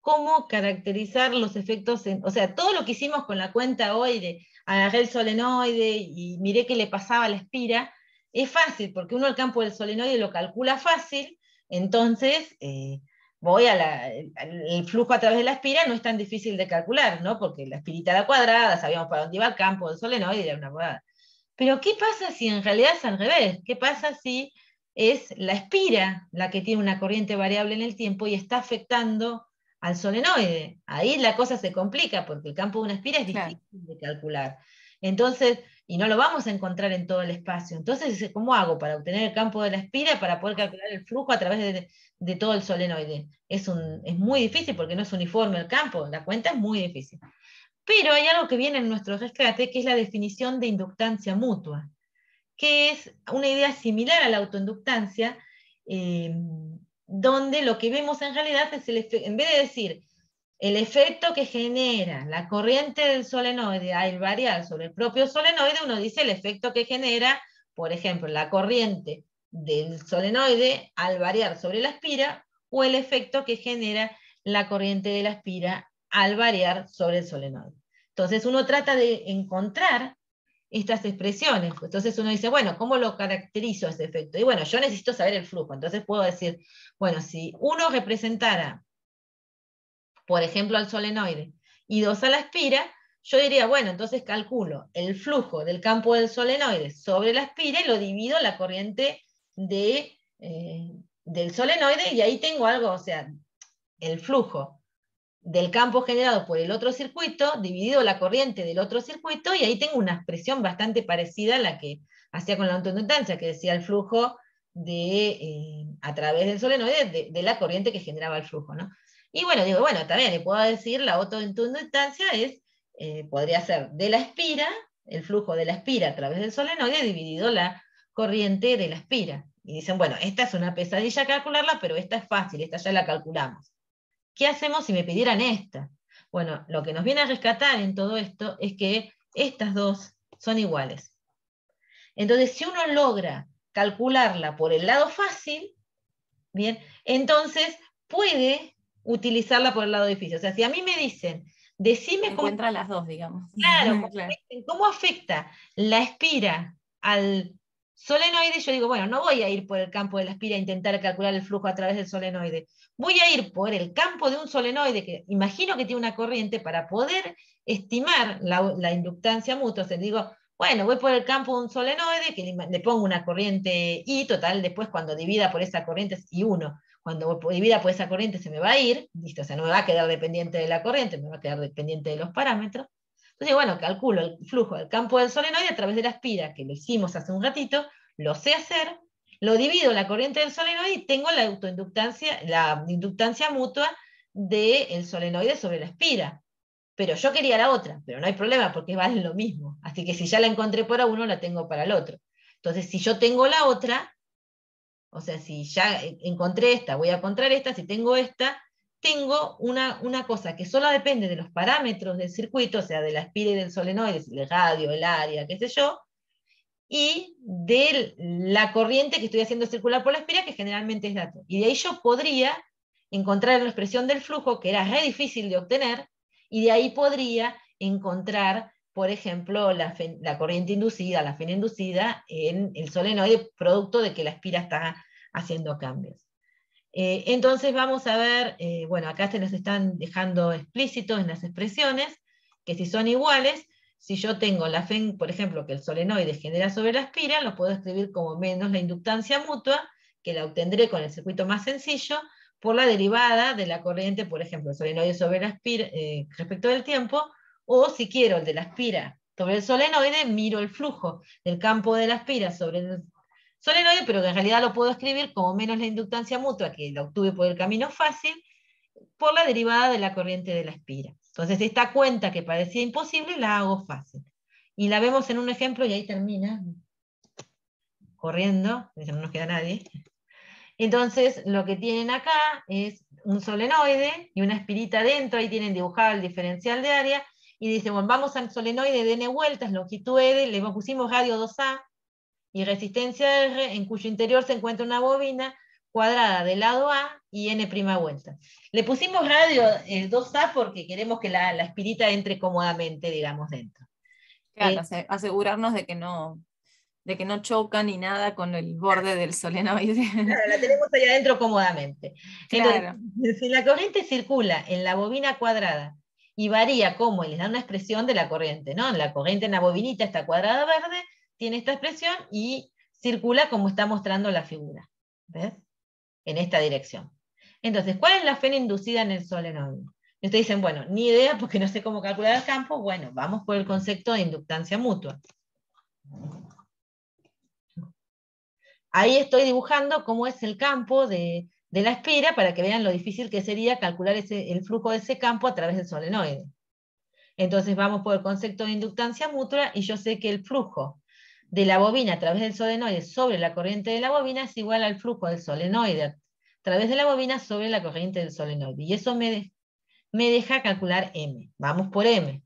cómo caracterizar los efectos, o sea, todo lo que hicimos con la cuenta hoy de agarré el solenoide y miré qué le pasaba a la espira, es fácil, porque uno el campo del solenoide lo calcula fácil, entonces voy el flujo a través de la espira no es tan difícil de calcular, ¿no? Porque la espirita era cuadrada, sabíamos para dónde iba el campo del solenoide y era una cuadrada. Pero ¿qué pasa si en realidad es al revés? ¿Qué pasa si es la espira la que tiene una corriente variable en el tiempo y está afectando al solenoide? Ahí la cosa se complica porque el campo de una espira es difícil de calcular. Entonces, y no lo vamos a encontrar en todo el espacio. Entonces, ¿cómo hago para obtener el campo de la espira para poder calcular el flujo a través de todo el solenoide? Es muy difícil porque no es uniforme el campo, la cuenta es muy difícil. Pero hay algo que viene en nuestro rescate, que es la definición de inductancia mutua, que es una idea similar a la autoinductancia, donde lo que vemos en realidad es en vez de decir el efecto que genera la corriente del solenoide al variar sobre el propio solenoide, uno dice el efecto que genera, por ejemplo, la corriente del solenoide al variar sobre la espira, o el efecto que genera la corriente de la espira al variar sobre el solenoide. Entonces uno trata de encontrar estas expresiones. Entonces uno dice, bueno, ¿cómo lo caracterizo ese efecto? Y bueno, yo necesito saber el flujo. Entonces puedo decir, bueno, si uno representara, por ejemplo, al solenoide y 2 a la espira, yo diría, bueno, entonces calculo el flujo del campo del solenoide sobre la espira y lo divido la corriente del solenoide, y ahí tengo algo, o sea, el flujo del campo generado por el otro circuito, dividido la corriente del otro circuito, y ahí tengo una expresión bastante parecida a la que hacía con la autoinductancia, que decía el flujo a través del solenoide de la corriente que generaba el flujo, ¿no? Y bueno, digo, bueno, también le puedo decir, la autoinductancia podría ser de la espira, el flujo de la espira a través del solenoide, dividido la corriente de la espira. Y dicen, bueno, esta es una pesadilla calcularla, pero esta es fácil, esta ya la calculamos. ¿Qué hacemos si me pidieran esta? Bueno, lo que nos viene a rescatar en todo esto es que estas dos son iguales. Entonces, si uno logra calcularla por el lado fácil, bien, entonces puede utilizarla por el lado difícil. O sea, si a mí me dicen, decime cómo... Encuentra las dos, digamos. Claro, Claro. ¿cómo afecta la espira al solenoide? Yo digo, bueno, no voy a ir por el campo de la espira a intentar calcular el flujo a través del solenoide. Voy a ir por el campo de un solenoide que imagino que tiene una corriente para poder estimar la inductancia mutua. O sea, digo, bueno, voy por el campo de un solenoide que le pongo una corriente I, total, después cuando divida por esa corriente es I1. Cuando divida por esa corriente se me va a ir, listo, o sea, no me va a quedar dependiente de la corriente, me va a quedar dependiente de los parámetros. Entonces, bueno, calculo el flujo del campo del solenoide a través de la espira, que lo hicimos hace un ratito, lo sé hacer, lo divido la corriente del solenoide y tengo la inductancia mutua del solenoide sobre la espira. Pero yo quería la otra, pero no hay problema porque valen lo mismo. Así que si ya la encontré para uno, la tengo para el otro. Entonces, si yo tengo la otra, o sea, si ya encontré esta, voy a encontrar esta, si tengo esta, tengo una cosa que solo depende de los parámetros del circuito, o sea, de la espira y del solenoide, el radio, el área, qué sé yo, y de la corriente que estoy haciendo circular por la espira, que generalmente es dato. Y de ahí yo podría encontrar la expresión del flujo, que era re difícil de obtener, y de ahí podría encontrar, por ejemplo, la corriente inducida, la FEN inducida en el solenoide, producto de que la espira está haciendo cambios. Entonces vamos a ver, bueno, acá se nos están dejando explícitos en las expresiones, que si son iguales, si yo tengo la FEN, por ejemplo, que el solenoide genera sobre la espira, lo puedo escribir como menos la inductancia mutua, que la obtendré con el circuito más sencillo, por la derivada de la corriente, por ejemplo, el solenoide sobre la espira respecto del tiempo, o si quiero el de la espira sobre el solenoide, miro el flujo del campo de la espira sobre el solenoide, pero que en realidad lo puedo escribir como menos la inductancia mutua, que la obtuve por el camino fácil, por la derivada de la corriente de la espira. Entonces esta cuenta que parecía imposible, la hago fácil. Y la vemos en un ejemplo, y ahí termina, corriendo, no nos queda nadie. Entonces lo que tienen acá es un solenoide y una espirita dentro, ahí tienen dibujado el diferencial de área, y dicen, bueno, vamos al solenoide de n vueltas, longitud E, le pusimos radio 2A, y resistencia R, en cuyo interior se encuentra una bobina cuadrada del lado A y n' vuelta. Le pusimos radio 2A porque queremos que la espirita entre cómodamente, digamos, dentro. Claro, asegurarnos de que no choca ni nada con el borde del solenoide. Claro, la tenemos ahí adentro cómodamente. Claro. Entonces, si la corriente circula en la bobina cuadrada y varía como, y les da una expresión de la corriente, ¿no? La corriente en la bobinita está cuadrada verde, tiene esta expresión y circula como está mostrando la figura. ¿Ves? En esta dirección. Entonces, ¿cuál es la FEN inducida en el solenoide? Y ustedes dicen, bueno, ni idea porque no sé cómo calcular el campo. Bueno, vamos por el concepto de inductancia mutua. Ahí estoy dibujando cómo es el campo de la espira para que vean lo difícil que sería calcular el flujo de ese campo a través del solenoide. Entonces vamos por el concepto de inductancia mutua y yo sé que el flujo de la bobina a través del solenoide sobre la corriente de la bobina es igual al flujo del solenoide a través de la bobina sobre la corriente del solenoide. Y eso me deja calcular M. Vamos por M.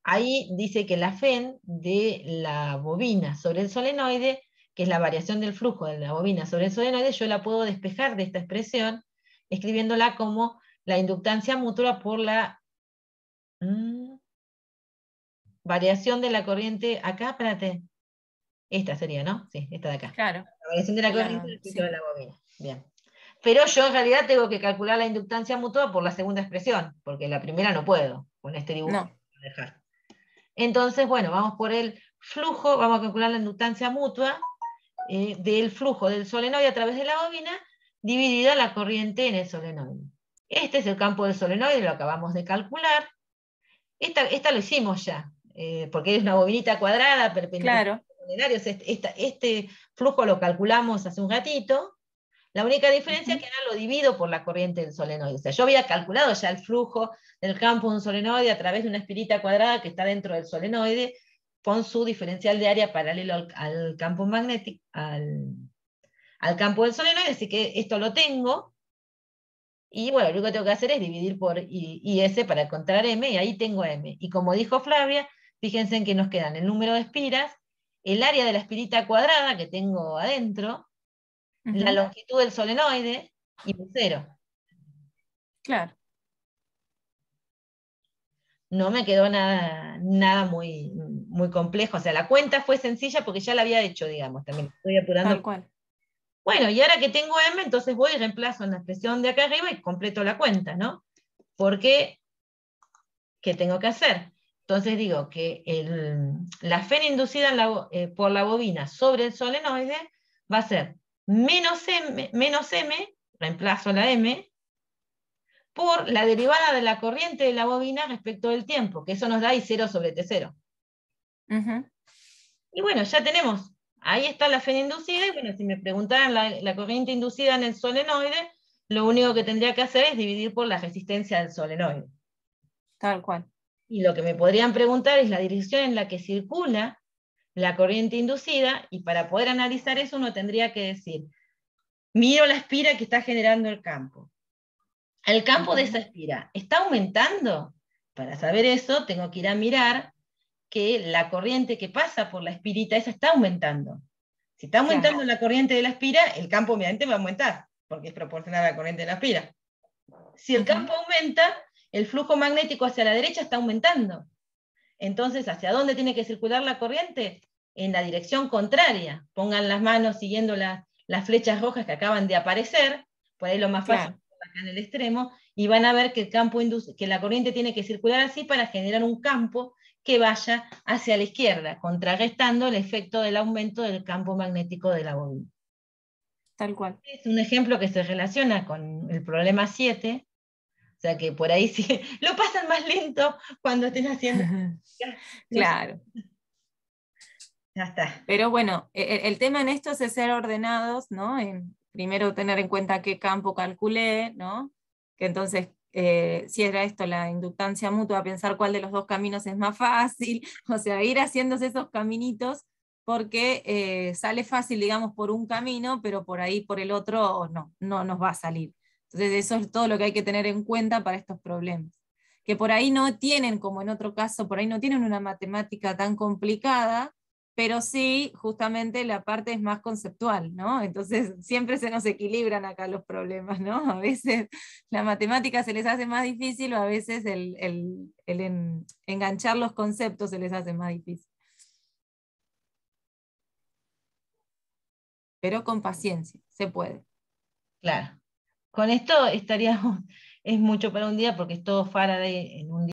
Ahí dice que la FEN de la bobina sobre el solenoide, que es la variación del flujo de la bobina sobre el solenoide, yo la puedo despejar de esta expresión escribiéndola como la inductancia mutua por la variación de la corriente. Acá, espérate. Esta sería, ¿no? Sí, esta de acá. Claro. La variación de la corriente respecto Sí. de la bobina. Bien. Pero yo en realidad tengo que calcular la inductancia mutua por la segunda expresión, porque la primera no puedo, con este dibujo. No. Dejar. Entonces, bueno, vamos por el flujo, vamos a calcular la inductancia mutua del flujo del solenoide a través de la bobina, dividida la corriente en el solenoide. Este es el campo del solenoide, lo acabamos de calcular. Esta lo hicimos ya, porque es una bobinita cuadrada, perpendicular. Claro. Este flujo lo calculamos hace un ratito. La única diferencia es que ahora lo divido por la corriente del solenoide. O sea, yo había calculado ya el flujo del campo de un solenoide a través de una espirita cuadrada que está dentro del solenoide, con su diferencial de área paralelo al campo magnético, al campo del solenoide, así que esto lo tengo. Y bueno, lo único que tengo que hacer es dividir por IS para encontrar M, y ahí tengo M. Y como dijo Flavia, fíjense en que nos quedan el número de espiras, el área de la espirita cuadrada que tengo adentro, la longitud del solenoide y un cero. Claro. No me quedó nada muy, muy complejo. O sea, la cuenta fue sencilla porque ya la había hecho, digamos, también estoy apurando. Tal cual. Bueno, y ahora que tengo M, entonces voy y reemplazo en la expresión de acá arriba y completo la cuenta, ¿no? Porque, ¿qué tengo que hacer? Entonces digo que la FEN inducida por la bobina sobre el solenoide va a ser menos M, reemplazo la M, por la derivada de la corriente de la bobina respecto del tiempo, que eso nos da I0 sobre T0. Y bueno, ya tenemos, ahí está la FEN inducida, y bueno, si me preguntaran la corriente inducida en el solenoide, lo único que tendría que hacer es dividir por la resistencia del solenoide. Tal cual. Y lo que me podrían preguntar es la dirección en la que circula la corriente inducida, y para poder analizar eso uno tendría que decir, miro la espira que está generando el campo. ¿El campo de esa espira está aumentando? Para saber eso, tengo que ir a mirar que la corriente que pasa por la espirita esa está aumentando. Si está aumentando la corriente de la espira, el campo obviamente va a aumentar, porque es proporcional a la corriente de la espira. Si el campo aumenta, el flujo magnético hacia la derecha está aumentando. Entonces, ¿hacia dónde tiene que circular la corriente? En la dirección contraria. Pongan las manos siguiendo las flechas rojas que acaban de aparecer, por ahí lo más fácil acá en el extremo, y van a ver que, que la corriente tiene que circular así para generar un campo que vaya hacia la izquierda, contrarrestando el efecto del aumento del campo magnético de la bobina. Tal cual. Es un ejemplo que se relaciona con el problema 7, o sea que por ahí sí, lo pasan más lento cuando estén haciendo. Claro. Ya está. Pero bueno, el tema en esto es ser ordenados, ¿no? Primero tener en cuenta qué campo calculé, ¿no? Que entonces, si era esto la inductancia mutua, pensar cuál de los dos caminos es más fácil, o sea, ir haciéndose esos caminitos, porque sale fácil, digamos, por un camino, pero por ahí, por el otro, no nos va a salir. Entonces, eso es todo lo que hay que tener en cuenta para estos problemas. Que por ahí no tienen, como en otro caso, por ahí no tienen una matemática tan complicada, pero sí, justamente la parte es más conceptual, ¿no? Entonces siempre se nos equilibran acá los problemas, ¿no? A veces la matemática se les hace más difícil o a veces enganchar los conceptos se les hace más difícil. Pero con paciencia, se puede. Claro. Con esto estaríamos, es mucho para un día porque es todo Faraday en un día.